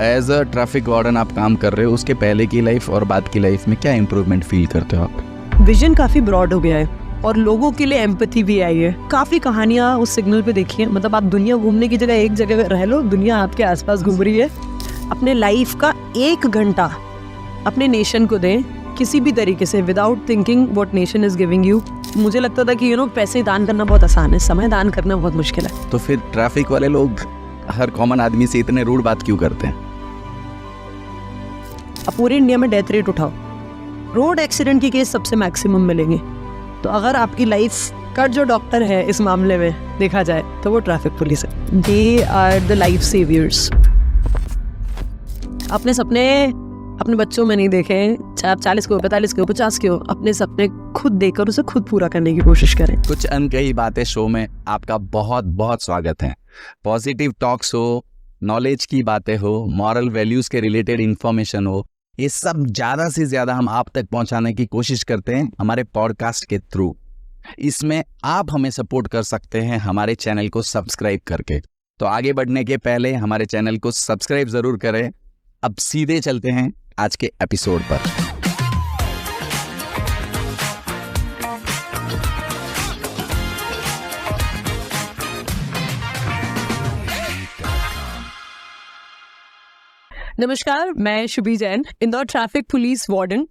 As a traffic warden आप काम कर रहे हो, उसके पहले की लाइफ और बाद की लाइफ में क्या इम्प्रूवमेंट फील करते हो आप? विजन काफी ब्रॉड हो गया है और लोगों के लिए एम्पैथी भी आई है। काफी कहानियां उस सिग्नल पे देखी है। मतलब आप दुनिया घूमने की जगह एक जगह रह लो, दुनिया आपके आसपास घूम रही है। अपने लाइफ का 1 घंटा अपने नेशन को दें किसी भी तरीके से, without thinking what nation is giving you. मुझे लगता था कि पैसे दान करना बहुत आसान है, समय दान करना बहुत मुश्किल है। तो फिर ट्रैफिक वाले लोग हर कॉमन आदमी से इतने रूड बात क्यों करते हैं? अब पूरे इंडिया में डेथ रेट उठाओ, रोड एक्सीडेंट के केस सबसे मैक्सिमम मिलेंगे। तो अगर आपकी लाइफ का जो डॉक्टर है इस मामले में देखा जाए तो वो ट्रैफिक पुलिस है। They are the life saviours. अपने सपने अपने बच्चों में नहीं देखे, चाहे आप 40 के हो, 45 के हो, 50 के हो, अपने सपने खुद देखकर उसे खुद पूरा करने की कोशिश करें। कुछ अनकही बातें शो में आपका बहुत बहुत स्वागत है। पॉजिटिव टॉक्स हो, नॉलेज की बातें हो, मॉरल वैल्यूज के रिलेटेड इंफॉर्मेशन हो, ये सब ज़्यादा से ज़्यादा हम आप तक पहुंचाने की कोशिश करते हैं हमारे पॉडकास्ट के थ्रू। इसमें आप हमें सपोर्ट कर सकते हैं हमारे चैनल को सब्सक्राइब करके। तो आगे बढ़ने के पहले हमारे चैनल को सब्सक्राइब ज़रूर करें। अब सीधे चलते हैं आज के एपिसोड पर। नमस्कार, मैं Shubhi Jain, Indore traffic police warden,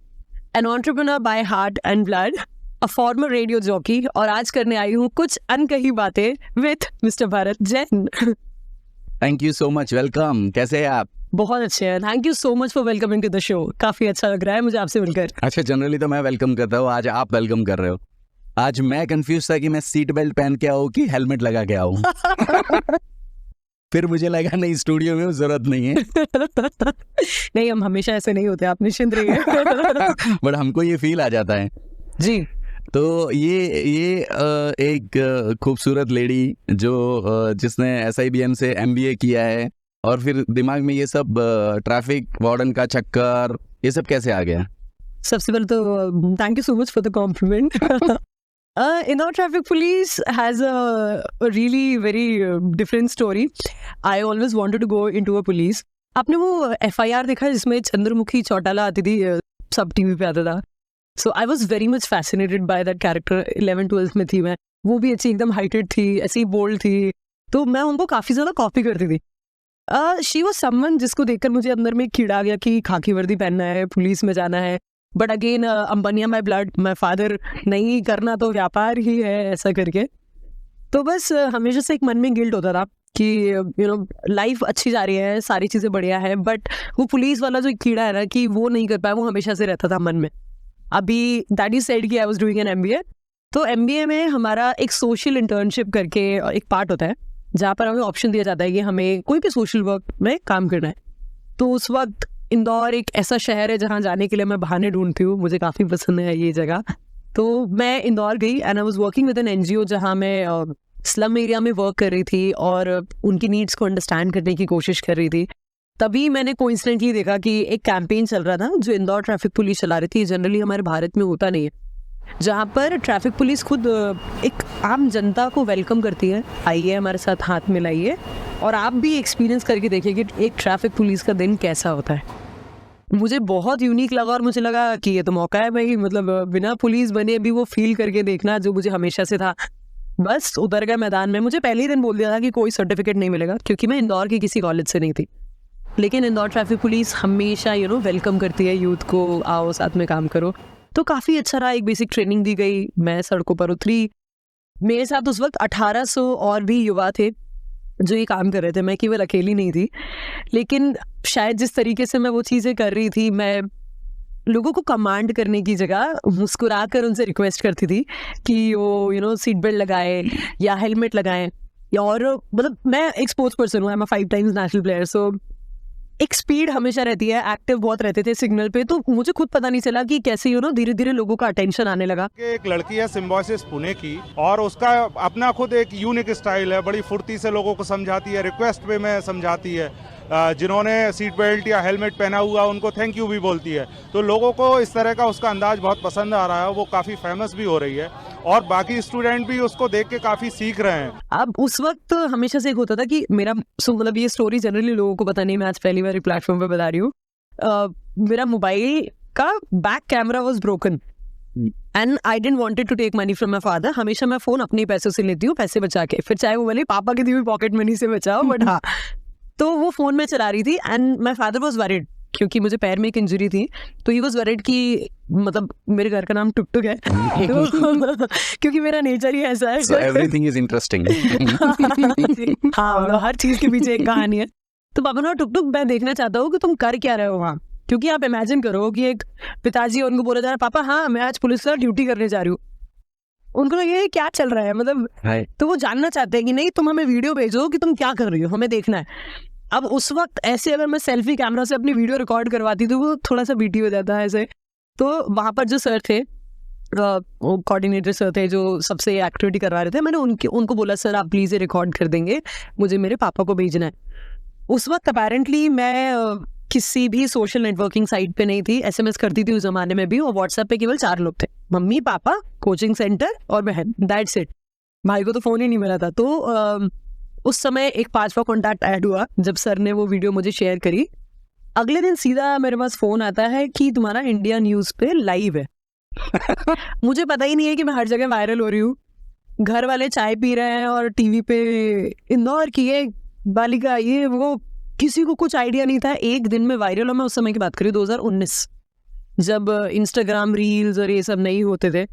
an entrepreneur by heart and blood, a former radio jockey, और आज करने आई हूँ कुछ अनकही बातें with mister Bharat Jain. Thank you so much, welcome. कैसे हैं आप? बहुत अच्छे हैं, thank you so much for welcoming to the show. काफी अच्छा लग रहा है मुझे आपसे मिलकर। अच्छा, जनरली तो मैं वेलकम करता हूँ, आज आप वेलकम कर रहे हो। आज मैं कंफ्यूज था कि मैं सीट बेल्ट पहन के आऊँ कि हेलमेट लगा के आऊँ। फिर मुझे लगा नहीं, स्टूडियो में जरूरत नहीं है। नहीं, हम हमेशा ऐसे नहीं होते, आप निश्चिंत रहिए। बट हमको ये फील आ जाता है जी। तो ये एक खूबसूरत लेडी जो जिसने SIBM से MBA किया है, और फिर दिमाग में ये सब ट्रैफिक वार्डन का चक्कर, ये सब कैसे आ गया? सबसे पहले तो thank you so much for the compliment. Indore Traffic Police has a really very different story. I always wanted to go into a police. आपने वो FIR देखा जिसमें चंद्रमुखी चौटाला आती थी, सब टीवी पे आता था। So I was very much fascinated by that character। 11th-12th में थी मैं, वो भी अच्छी एकदम हाइटेड थी, ऐसी बोल्ड थी, तो मैं उनको काफ़ी ज़्यादा कॉपी करती थी। शी वॉज समवन जिसको देखकर मुझे अंदर में कीड़ा गया कि खाकी वर्दी पहनना है, पुलिस में जाना है। बट अगेन अंबानिया माई ब्लड, माई फादर, नहीं करना तो व्यापार ही है, ऐसा करके। तो बस हमेशा से एक मन में गिल्ट होता था कि लाइफ अच्छी जा रही है, सारी चीज़ें बढ़िया है, बट वो पुलिस वाला जो कीड़ा है ना कि वो नहीं कर पाया, वो हमेशा से रहता था मन में। अभी दैट इज सेड कि I was doing an MBA। तो MBA में हमारा एक सोशल इंटर्नशिप करके एक पार्ट होता है जहाँ पर हमें ऑप्शन दिया जाता है कि हमें कोई भी सोशल वर्क में काम करना है। तो उस वक्त इंदौर एक ऐसा शहर है जहाँ जाने के लिए मैं बहाने ढूंढती हूँ, मुझे काफ़ी पसंद है ये जगह। तो मैं इंदौर गई and I was working with an NGO जहाँ मैं स्लम एरिया में वर्क कर रही थी और उनकी नीड्स को अंडरस्टैंड करने की कोशिश कर रही थी। तभी मैंने कोइंसिडेंटली देखा कि एक कैंपेन चल रहा था जो इंदौर ट्रैफिक पुलिस चला रही थी। जनरली हमारे भारत में होता नहीं है, जहाँ पर ट्रैफिक पुलिस खुद एक आम जनता को वेलकम करती है, आइए हमारे साथ हाथ मिलाइए, और आप भी एक्सपीरियंस करके देखिए कि एक ट्रैफिक पुलिस का दिन कैसा होता है। मुझे बहुत यूनिक लगा और मुझे लगा कि ये तो मौका है भाई, मतलब बिना पुलिस बने भी वो फील करके देखना जो मुझे हमेशा से था। बस उतर गए मैदान में। मुझे पहले ही दिन बोल दिया था कि कोई सर्टिफिकेट नहीं मिलेगा क्योंकि मैं इंदौर के किसी कॉलेज से नहीं थी, लेकिन इंदौर ट्रैफिक पुलिस हमेशा वेलकम करती है यूथ को, आओ साथ में काम करो। तो काफ़ी अच्छा रहा। एक बेसिक ट्रेनिंग दी गई, मैं सड़कों पर उतरी। मेरे साथ उस वक्त 1800 और भी युवा थे जो ये काम कर रहे थे, मैं केवल अकेली नहीं थी। लेकिन शायद जिस तरीके से मैं वो चीज़ें कर रही थी, मैं लोगों को कमांड करने की जगह मुस्कुरा कर उनसे रिक्वेस्ट करती थी कि वो सीट बेल्ट लगाए या हेलमेट लगाएं, या और मतलब मैं एक स्पोर्ट्स पर्सन हूँ, I am 5 times national player, so एक स्पीड हमेशा रहती है, एक्टिव बहुत रहते थे सिग्नल पे। तो मुझे खुद पता नहीं चला कि कैसे धीरे धीरे लोगों का अटेंशन आने लगा। एक लड़की है सिम्बोसिस पुणे की, और उसका अपना खुद एक यूनिक स्टाइल है, बड़ी फुर्ती से लोगों को समझाती है, रिक्वेस्ट पे में समझाती है। जिन्होंने सीट बेल्ट या हेलमेट पहना हुआ उनको थैंक यू भी बोलती है। तो लोगों को इस तरह का उसका अंदाज बहुत पसंद आ रहा है, वो काफ़ी फेमस भी हो रही है और बाकी स्टूडेंट भी उसको देख के काफ़ी सीख रहे हैं। अब उस वक्त हमेशा से एक होता था कि मेरा मतलब ये स्टोरी जनरली लोगों को पता नहीं, मैं आज पहली बार प्लेटफॉर्म पे बता रही हूँ। मेरा मोबाइल का back camera was broken and I didn't wanted to take money from my father. हमेशा मैं फोन अपने पैसों से लेती हूँ, पैसे बचा के, फिर चाहे वो भले पापा की दी हुई पॉकेट मनी से बचाओ, बट हाँ। तो वो फोन में चला रही थी and my father was worried क्योंकि मुझे पैर में एक इंजरी थी, तो ही वाज वरीड कि मतलब मेरे घर का नाम टुक है तो, क्योंकि मेरा नेचर ही ऐसा है। So everything is interesting. हाँ, मतलब हर चीज के पीछे एक कहानी है। तो पापा ने टुक मैं देखना चाहता हूँ कि तुम कर क्या रहे हो वहाँ, क्योंकि आप इमेजिन करो कि एक पिताजी उनको बोला जा रहा है पापा हाँ मैं आज पुलिस का ड्यूटी करने जा रही हूँ, उनको ये क्या चल रहा है मतलब। तो वो जानना चाहते हैं कि नहीं तुम हमें वीडियो भेजो कि तुम क्या कर रही हो, हमें देखना है। अब उस वक्त ऐसे अगर मैं सेल्फी कैमरा से अपनी वीडियो रिकॉर्ड करवाती तो वो थोड़ा सा बीटी हो जाता है ऐसे। तो वहाँ पर जो सर थे, कोऑर्डिनेटर सर थे जो सबसे एक्टिविटी करवा रहे थे, मैंने उनको बोला सर आप प्लीज़ ये रिकॉर्ड कर देंगे, मुझे मेरे पापा को भेजना है। उस वक्त अपेरेंटली मैं किसी भी सोशल नेटवर्किंग साइट पे नहीं थी, एसएमएस करती थी उस जमाने में भी, और व्हाट्सएप पे केवल 4 लोग थे, मम्मी पापा कोचिंग सेंटर और बहन, दैट्स इट। भाई को तो फ़ोन ही नहीं मिला था। तो उस समय एक 5वां कॉन्टैक्ट ऐड हुआ जब सर ने वो वीडियो मुझे शेयर करी। अगले दिन सीधा मेरे पास फ़ोन आता है कि तुम्हारा इंडिया न्यूज़ पे लाइव है। मुझे पता ही नहीं है कि मैं हर जगह वायरल हो रही हूँ। घर वाले चाय पी रहे हैं और टीवी पे इंदौर की ये बालिका ये वो, किसी को कुछ आइडिया नहीं था। एक दिन में वायरल, और मैं उस समय की बात करी 2019, जब इंस्टाग्राम रील्स और ये सब नहीं होते थे।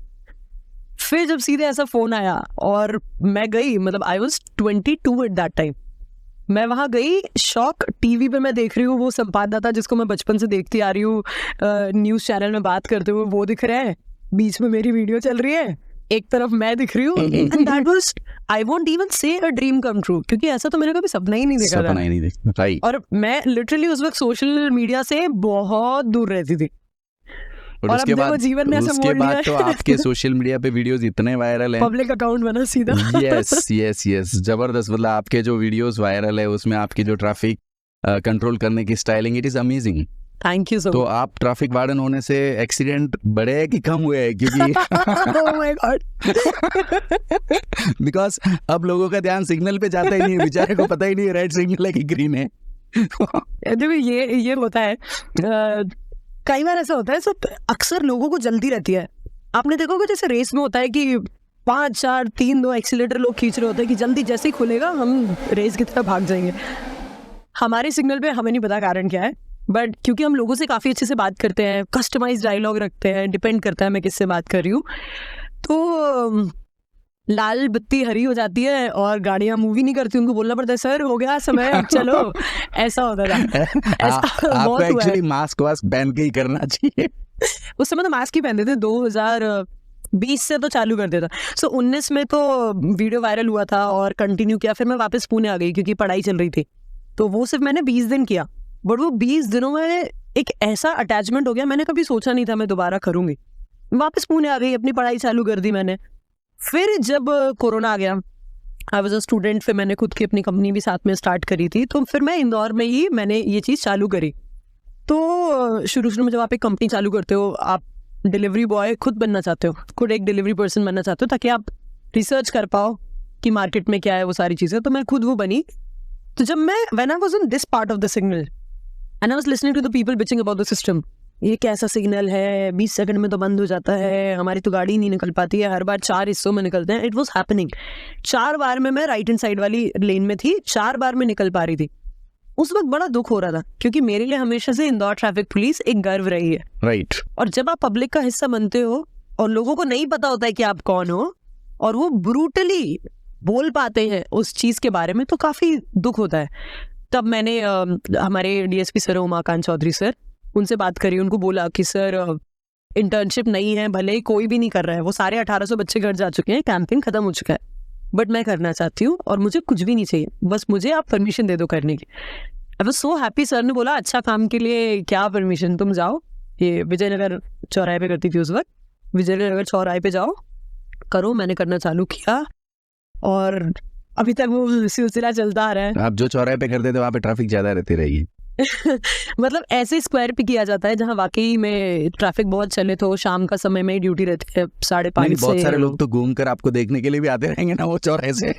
फिर जब सीधे ऐसा फ़ोन आया और मैं गई, मतलब I was 22 at that time, मैं वहाँ गई शॉक। टीवी पे मैं देख रही हूँ वो संवाददाता जिसको मैं बचपन से देखती आ रही हूँ न्यूज़ चैनल में बात करते हुए, वो दिख रहे हैं, बीच में मेरी वीडियो चल रही है, एक तरफ मैं दिख रही हूँ। And that was, I won't even से अ ड्रीम कम ट्रू, क्योंकि ऐसा तो मैंने कभी सपना ही नहीं देखा था। सपना ही नहीं देखा, राइट। और मैं लिटरली उस वक्त सोशल मीडिया से बहुत दूर रहती थी। और उसके बाद तो आपके सोशल मीडिया पे वीडियोस इतने वायरल हैं, पब्लिक अकाउंट बना सीधा। यस जबरदस्त। मतलब आपके जो वीडियोस वायरल है उसमें आपकी जो ट्रैफिक कंट्रोल करने की styling, it is amazing. Thank you so much. तो आप ट्रैफिक वार्डन होने से एक्सीडेंट बढ़े हैं कि कम हुए हैं? क्योंकि ओह माय गॉड, बिकॉज अब लोगों का ध्यान सिग्नल पे जाता ही नहीं है, बेचारे को पता ही नहीं रेड सिग्नल है कि ग्रीन है। देखो ये होता है, कई बार ऐसा होता है, सब अक्सर लोगों को जल्दी रहती है। आपने देखोगे जैसे रेस में होता है कि 5 4 3 2 एक्सीलेटर लोग खींच रहे होते हैं कि जल्दी जैसे ही खुलेगा हम रेस की तरफ भाग जाएंगे। हमारे सिग्नल पे हमें नहीं पता कारण क्या है, बट क्योंकि हम लोगों से काफ़ी अच्छे से बात करते हैं, कस्टमाइज डायलॉग रखते हैं, डिपेंड करता है मैं किससे बात कर रही हूँ, तो लाल बत्ती हरी हो जाती है और गाड़ियाँ मूव ही नहीं करती, उनको बोलना पड़ता है सर हो गया समय अब चलो। ऐसा होता था। आपको एक्चुअली मास्क वास्क पहन के ही करना चाहिए। उस समय तो मास्क ही पहनते थे, 2020 से तो चालू कर देता। सो 19 में तो वीडियो वायरल हुआ था और कंटिन्यू किया, फिर मैं वापस पुणे आ गई क्योंकि पढ़ाई चल रही थी, तो वो सिर्फ मैंने 20 दिन किया, बट वो 20 दिनों में एक ऐसा अटैचमेंट हो गया, मैंने कभी सोचा नहीं था मैं दोबारा करूँगी। वापस पुणे आ गई, अपनी पढ़ाई चालू कर दी मैंने। फिर जब कोरोना आ गया, आई वॉज अ स्टूडेंट, फिर मैंने खुद की अपनी कंपनी भी साथ में स्टार्ट करी थी, तो फिर मैं इंदौर में ही मैंने ये चीज़ चालू करी। तो शुरू में जब आप एक कंपनी चालू करते हो, आप डिलीवरी बॉय खुद बनना चाहते हो, खुद एक डिलीवरी पर्सन बनना चाहते हो, ताकि आप रिसर्च कर पाओ कि मार्केट में क्या है वो सारी चीज़ें। तो मैं खुद वो बनी। तो जब मैं when I was in this part of the signal and I was listening to the people bitching about the system, ये कैसा सिग्नल है, 20 सेकंड में तो बंद हो जाता है, हमारी तो गाड़ी नहीं निकल पाती है, हर बार 4 हिस्सों में निकलते हैं। It was happening. 4 बार में मैं राइट हैंड साइड वाली लेन में थी, 4 बार में निकल पा रही थी। उस वक्त बड़ा दुख हो रहा था, क्योंकि मेरे लिए हमेशा से इंदौर ट्रैफिक पुलिस एक गर्व रही है, राइट। और जब आप पब्लिक का हिस्सा बनते हो और लोगों को नहीं पता होता है कि आप कौन हो, और वो ब्रूटली बोल पाते हैं उस चीज़ के बारे में, तो काफ़ी दुख होता है। तब मैंने हमारे DSP sir Umakant Chaudhary sir, उनसे बात करी, उनको बोला कि सर इंटर्नशिप नहीं है, भले ही कोई भी नहीं कर रहा है, वो सारे 1800 बच्चे घर जा चुके हैं, कैंपिंग खत्म हो चुका है, बट मैं करना चाहती हूँ और मुझे कुछ भी नहीं चाहिए, बस मुझे आप परमिशन दे दो करने की। I was so happy. Sir ने बोला अच्छा काम के लिए क्या परमिशन, तुम जाओ, ये विजयनगर चौराहे पे करती थी उस वक्त, विजयनगर चौराहे पे जाओ करो। मैंने करना चालू किया और अभी तक वो सिलसिला चलता आ रहा है। आप जो चौराहे पे करते थे वहाँ पे ट्रैफिक ज्यादा रहती रहेगी। मतलब ऐसे स्क्वायर पे किया जाता है जहाँ वाकई में ट्रैफिक बहुत चले, तो शाम का समय में ड्यूटी रहती है 5:30 से। बहुत सारे लोग तो घूम कर आपको देखने के लिए भी आते रहेंगे ना वो चौराहे से।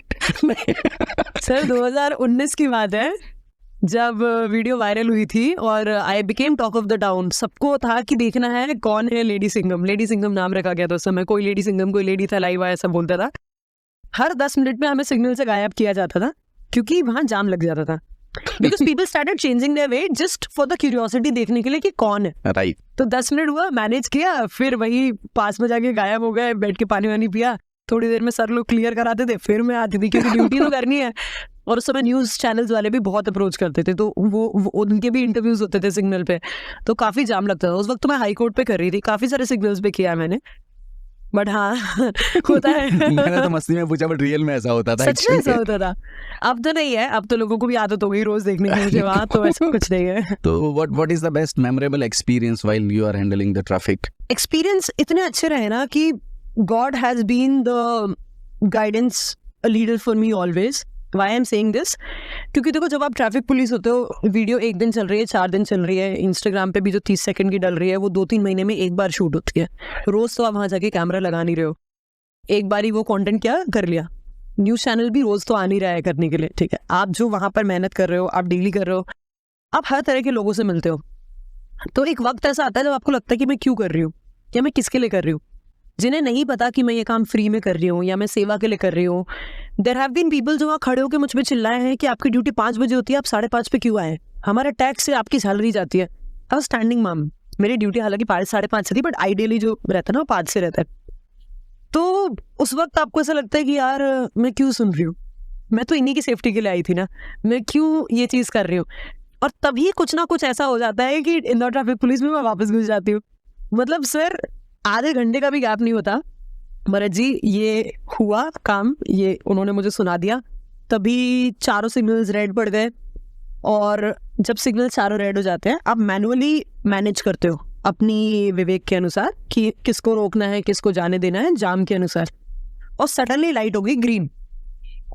सर 2019 की बात है जब वीडियो वायरल हुई थी और I became talk of the town. सबको था कि देखना है कौन है लेडी सिंघम। लेडी सिंघम नाम रखा गया था उस समय। कोई लेडी सिंघम, कोई लेडी था लाइव, ऐसा बोलता था। हर 10 मिनट में हमें सिग्नल से गायब किया जाता था क्योंकि वहां जाम लग जाता था। Because people started changing their way just for the curiosity, देखने के लिए कि कौन है। राइट। तो 10 मिनट हुआ, मैनेज किया, फिर वही पास में जाके गायब हो गए, बैठ के पानी वानी पिया। थोड़ी देर में सर लोग क्लियर कराते थे, फिर मैं आती थी क्योंकि ड्यूटी तो करनी है। और उस समय न्यूज़ चैनल्स वाले भी बहुत अप्रोच करते थे, तो वो उनके भी इंटरव्यूज होते थे सिग्नल पे, तो काफ़ी जाम लगता था। उस वक्त तो मैं हाई कोर्ट पे कर रही थी, काफ़ी सारे सिग्नल्स पे किया मैंने, बट हाँ होता है। मैंने तो मस्ती में पूछा, बट रियल में ऐसा होता था। सच में ऐसा होता था। अब तो नहीं है, अब तो लोगों को भी आदत हो गई रोज देखने की मुझे वहाँ, तो ऐसा कुछ नहीं है। तो what is the best memorable experience while you are handling the traffic? Experience इतने अच्छे रहे ना कि God has been the guidance a leader for me always. Why I'm saying this? क्योंकि देखो जब आप ट्रैफिक पुलिस होते हो, वीडियो 1 दिन चल रही है, 4 दिन चल रही है, इंस्टाग्राम पे भी जो 30 सेकंड की डल रही है वो 2-3 महीने में एक बार शूट होती है। रोज तो आप वहाँ जाके कैमरा लगा नहीं रहे हो, एक बार ही वो कंटेंट क्या कर लिया। न्यूज़ चैनल भी रोज तो आ नहीं रहा है करने के लिए, ठीक है। आप जो वहाँ पर मेहनत कर रहे हो, आप डेली कर रहे हो, आप हर तरह के लोगों से मिलते हो। तो एक वक्त ऐसा आता है जब आपको लगता है कि मैं क्यों कर रही हूँ या मैं किसके लिए कर रही हूँ। जिन्हें नहीं पता कि मैं ये काम फ्री में कर रही हूँ या मैं सेवा के लिए कर रही हूँ। देयर हैव बीन पीपल जो वहाँ खड़े होकर मुझ पर चिल्लाए हैं कि आपकी ड्यूटी 5 बजे होती है, आप 5:30 पे क्यों आए, हमारे टैक्स से आपकी सैलरी जाती है। आई वाज स्टैंडिंग मैम, मेरी ड्यूटी हालांकि 5:30 से थी, बट आइडियली जो रहता है ना वो 5 से रहता है। तो उस वक्त आपको ऐसा लगता है कि यार मैं क्यों सुन रही हूँ, मैं तो इन्हीं की सेफ्टी के लिए आई थी ना, मैं क्यों ये चीज़ कर रही हूँ। और तभी कुछ ना कुछ ऐसा हो जाता है कि इंदौर ट्रैफिक पुलिस में मैं वापस घुस जाती हूँ। मतलब सर आधे घंटे का भी गैप नहीं होता। भरत जी ये हुआ काम, ये उन्होंने मुझे सुना दिया, तभी चारों सिग्नल्स रेड पड़ गए। और जब सिग्नल चारों रेड हो जाते हैं, आप मैनुअली मैनेज करते हो अपनी विवेक के अनुसार कि किसको रोकना है, किसको जाने देना है, जाम के अनुसार। और सडनली लाइट हो गई ग्रीन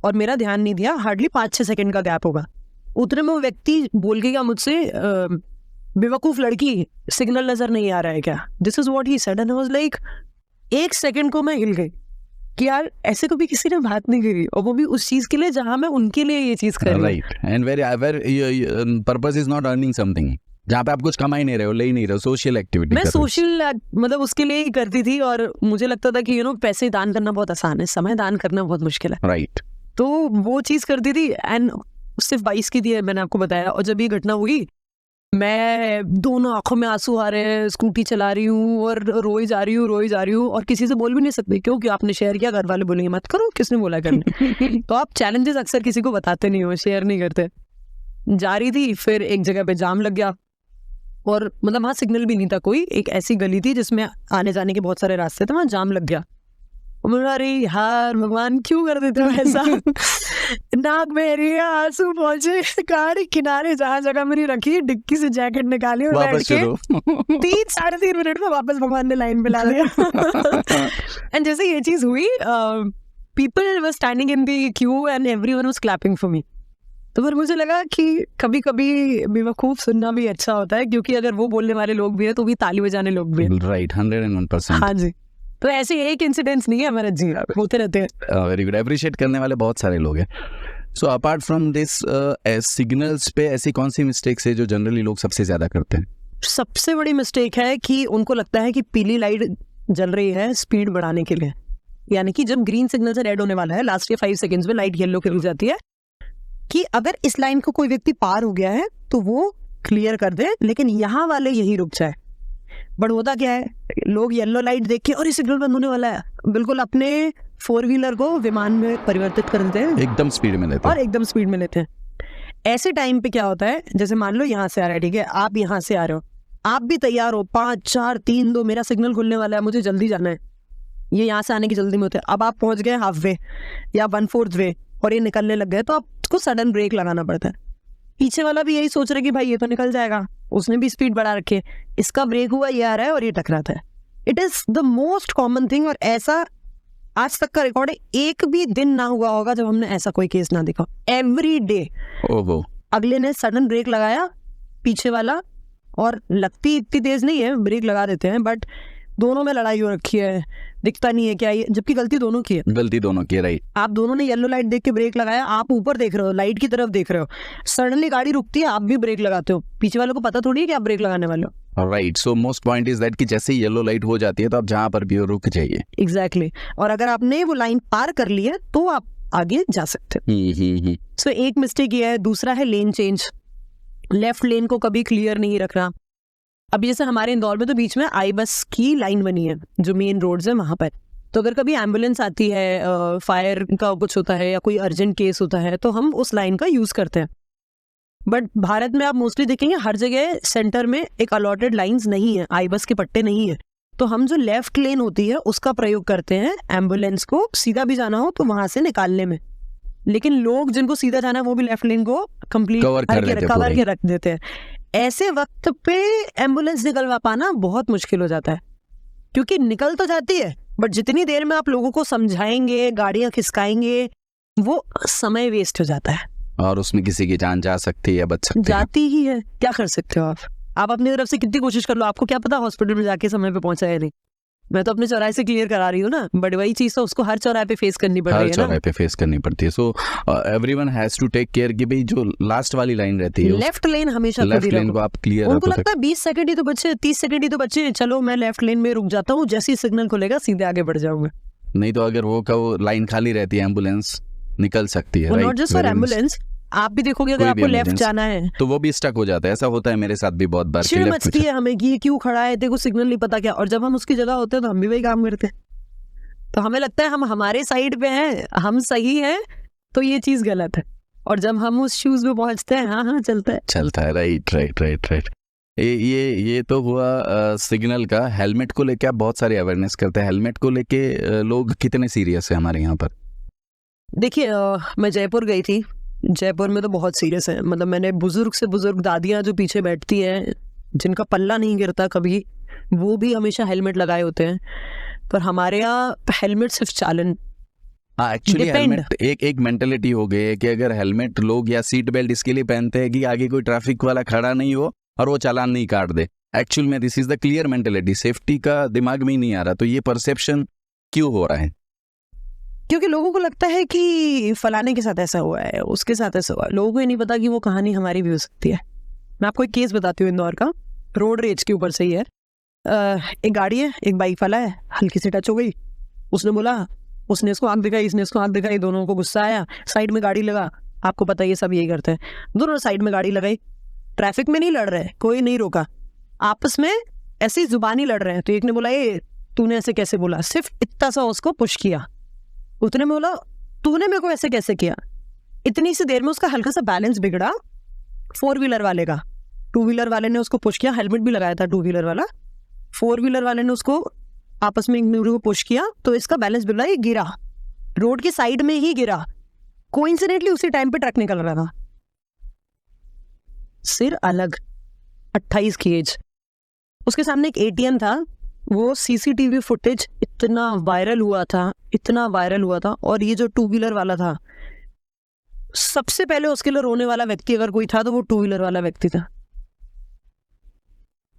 और मेरा ध्यान नहीं दिया, हार्डली 5-6 सेकंड का गैप होगा। उतने में वो व्यक्ति बोल गया मुझसे, बेवकूफ लड़की सिग्नल नजर नहीं आ रहा है क्या। This is what he said and I was like, 1 second को मैं हिल गई कि यार ऐसे कभी किसी ने बात नहीं करी, और वो भी उस चीज के लिए जहां मैं उनके लिए ये चीज कर रही हूं। Right. And very purpose is not earning something, जहाँ पे आप कुछ कमा ही नहीं रहे हो, ले ही नहीं रहे हो, सोशल एक्टिविटी। मैं सोशल मतलब उसके लिए ही करती थी, और मुझे लगता था कि पैसे दान करना बहुत आसान है, समय दान करना बहुत मुश्किल है। राइट। तो वो चीज करती थी। एंड सिर्फ 22 की थी, मैंने आपको बताया। और जब ये घटना हुई, मैं दोनों आंखों में आंसू आ रहे हैं, स्कूटी चला रही हूँ और रोई जा रही हूँ और किसी से बोल भी नहीं सकती क्योंकि आपने शेयर किया, घर वाले बोलेंगे मत करो, किसने बोला करने। तो आप चैलेंजेस अक्सर किसी को बताते नहीं हो, शेयर नहीं करते। जा रही थी, फिर एक जगह पे जाम लग गया, और मतलब वहाँ सिग्नल भी नहीं था कोई, एक ऐसी गली थी जिसमें आने जाने के बहुत सारे रास्ते थे, वहाँ जाम लग गया। अरे यार भगवान क्यों कर देते हो ऐसा। नाक मेरी आंसू पहुंचे, गाड़ी किनारे जहाँ जगह मेरी रखी, डिक्की से जैकेट निकाली और बैठ के 3-3.5 मिनट में वापस भगवान ने लाइन पे ला दिया। एंड जैसे ये चीज हुई, people were standing in the Q and everyone was clapping for me. तो फिर मुझे लगा कि कभी कभी बेवकूफ सुनना भी अच्छा होता है, क्योंकि अगर वो बोलने वाले लोग भी है तो भी ताली बजाने लोग भी है। राइट, 101%। हाँ जी। तो ऐसे एक इंसिडेंट्स नहीं है हमारे जी, होते रहते हैं। वेरी गुड, अप्रिशिएट करने वाले बहुत सारे लोग हैं। So apart from this, signals पे ऐसी कौन सी मिस्टेक्स है जो जनरली लोग सबसे ज्यादा करते हैं? सबसे बड़ी मिस्टेक है कि उनको लगता है कि पीली लाइट जल रही है स्पीड बढ़ाने के लिए, यानी कि जब ग्रीन सिग्नल से रेड होने वाला है, लास्ट के 5 सेकंड्स में लाइट येलो कर जाती है कि अगर इस लाइन को कोई व्यक्ति पार हो गया है तो वो क्लियर कर दे, लेकिन यहाँ वाले यही रुक जाए। बट होता क्या है, लोग येलो लाइट देख के और ये सिग्नल बंद होने वाला है, बिल्कुल अपने 4 व्हीलर को विमान में परिवर्तित कर देते हैं, एकदम स्पीड में लेते हैं, और एकदम स्पीड में लेते हैं। ऐसे टाइम पे क्या होता है, जैसे मान लो यहाँ से आ रहा है, ठीक है, आप यहाँ से आ रहे हो, आप भी तैयार हो, 5 4 3 2 मेरा सिग्नल खुलने वाला है, मुझे जल्दी जाना है, ये यहाँ से आने की जल्दी में होते हैं। अब आप पहुंच गए हाफ वे या 1/4 वे और ये निकलने लग गए, तो आपको सडन ब्रेक लगाना पड़ता है। पीछे वाला भी यही सोच रहा है कि भाई ये तो निकल जाएगा, उसने भी स्पीड बढ़ा रखी है, इसका ब्रेक हुआ, ये आ रहा है और ये टकराता है। It is the most common thing. और ऐसा आज तक का रिकॉर्ड है, एक भी दिन ना हुआ होगा जब हमने ऐसा कोई केस ना देखा। एवरी डे ओहो, अगले ने सडन ब्रेक लगाया पीछे वाला, और लगती इतनी तेज नहीं है, ब्रेक लगा देते हैं, बट दोनों में लड़ाई हो रखी है, दिखता नहीं है क्या ये, जबकि गलती दोनों की है। गलती दोनों की, राइट। आप दोनों ने येलो लाइट देख के ब्रेक लगाया, आप ऊपर देख रहे हो, लाइट की तरफ देख रहे हो, सडनली गाड़ी रुकती है, आप भी ब्रेक लगाते हो, पीछे वालों को पता थोड़ी है कि आप ब्रेक लगाने वाले हो। Right, so most point is that कि जैसे ही येलो लाइट हो जाती है तो आप जहां पर भी हो रुक जाइए। एग्जैक्टली और अगर आपने वो लाइन पार कर ली है तो आप आगे जा सकते हो। सो एक मिस्टेक ये है। दूसरा है लेन चेंज, लेफ्ट लेन को कभी क्लियर नहीं रखना। अब जैसे हमारे इंदौर में तो बीच में आई बस की लाइन बनी है, जो मेन रोड्स है वहां पर, तो अगर कभी एम्बुलेंस आती है, फायर का कुछ होता है या कोई अर्जेंट केस होता है, तो हम उस लाइन का यूज करते हैं। बट भारत में आप मोस्टली देखेंगे हर जगह सेंटर में एक अलॉटेड लाइंस नहीं है, आई बस के पट्टे नहीं है, तो हम जो लेफ्ट लेन होती है उसका प्रयोग करते हैं एम्बुलेंस को सीधा भी जाना हो तो वहां से निकालने में। लेकिन लोग जिनको सीधा जाना है वो भी लेफ्ट लेन को कंप्लीट कवर के रख देते हैं। ऐसे वक्त पे एम्बुलेंस निकलवा पाना बहुत मुश्किल हो जाता है, क्योंकि निकल तो जाती है बट जितनी देर में आप लोगों को समझाएंगे, गाड़ियां खिसकाएंगे, वो समय वेस्ट हो जाता है और उसमें किसी की जान जा सकती है, बच सकती है। जाती ही है, क्या कर सकते हो आप अपनी तरफ से कितनी कोशिश कर लो, आपको क्या पता हॉस्पिटल में जाके समय पे पहुंचा है नहीं। मैं तो अपने चौराहे से क्लियर करा रही हूँ ना, बट वही चीज तो उसको हर चौराहे पे फेस करनी पड़ रही है ना, हर चौराहे पे फेस करनी पड़ती है। So everyone has to take care कि भाई जो लास्ट वाली लाइन रहती है, लेफ्ट लेन हमेशा लेफ्ट लेन को आप क्लियर, उनको लगता है 20 सेकंड ही तो बचे, 30 सेकंड ही तो बचे, चलो मैं लेफ्ट लेन में रुक जाता हूँ, जैसे ही सिग्नल खुलेगा सीधे आगे बढ़ जाऊंगा। नहीं तो अगर वो लाइन खाली रहती है, एम्बुलेंस निकल सकती है। नॉट जस्ट फॉर एम्बुलेंस, आप भी देखोगे अगर आपको लेफ्ट जाना है तो वो भी स्टक हो जाता है। ऐसा होता है मेरे साथ भी बहुत बार। चिढ़ मचती है हमें कि ये क्यों खड़ा है, देखो सिग्नल नहीं पता क्या, और जब हम उसकी जगह होते हैं तो हम भी वही काम करते हैं, तो हमें लगता है हम हमारे साइड पे हैं, हम सही हैं, तो ये चीज गलत है। और जब हम उस शूज में पहुंचते हैं, हाँ चलता है। राइट। ये तो हुआ सिग्नल का। हेलमेट को लेके आप बहुत सारी अवेयरनेस करते हैं, हेलमेट को लेके लोग कितने सीरियस है हमारे यहाँ पर? देखिए मैं जयपुर गई थी, जयपुर में तो बहुत सीरियस है। मतलब मैंने बुजुर्ग से बुजुर्ग दादियां जो पीछे बैठती हैं, जिनका पल्ला नहीं गिरता कभी, वो भी हमेशा हेलमेट लगाए होते हैं, पर हमारे यहाँ हेलमेट सिर्फ चालन। एक्चुअली हेलमेट एक मेंटेलिटी हो गई है कि अगर हेलमेट लोग या सीट बेल्ट इसके लिए पहनते हैं कि आगे कोई ट्रैफिक वाला खड़ा नहीं हो और वो चालान नहीं काट दे। एक्चुअल में this is the clear mentality, safety का दिमाग में ही नहीं आ रहा। तो ये परसेप्शन क्यों हो रहा है? क्योंकि लोगों को लगता है कि फलाने के साथ ऐसा हुआ है, उसके साथ ऐसा हुआ है, लोगों को ये नहीं पता कि वो कहानी हमारी भी हो सकती है। मैं आपको एक केस बताती हूँ इंदौर का, रोड रेज के ऊपर से ही है। एक गाड़ी है, एक बाइक वाला है, हल्की सी टच हो गई, उसने बोला, उसने इसको आंख दिखाई, इसने इसको आंख दिखाई, दोनों को गुस्सा आया, साइड में गाड़ी लगा। आपको पता है ये सब यही करते हैं, दोनों साइड में गाड़ी लगाई, ट्रैफिक में नहीं लड़ रहे, कोई नहीं रोका, आपस में ऐसी जुबानी लड़ रहे हैं। तो एक ने बोला ये तूने ऐसे कैसे बोला, सिर्फ इतना सा उसको पुश किया, उतने में बोला तूने मेरे को ऐसे कैसे किया। इतनी सी देर में उसका हल्का सा बैलेंस बिगड़ा, 4 व्हीलर वाले का, 2 व्हीलर वाले ने उसको पुश किया, हेलमेट भी लगाया था 2 व्हीलर वाला, 4 व्हीलर वाले ने उसको आपस में एक को पुश किया, तो इसका बैलेंस बिगड़ा, ये गिरा, रोड की साइड में ही गिरा। कोइंसिडेंटली उसी टाइम पे ट्रक निकल रहा था, सिर अलग, 28 की एज। उसके सामने एक ATM था, वो CCTV फुटेज इतना वायरल हुआ था, और ये जो 2 व्हीलर वाला था, सबसे पहले उसके लिए रोने वाला व्यक्ति अगर कोई था तो वो 2 व्हीलर वाला व्यक्ति था।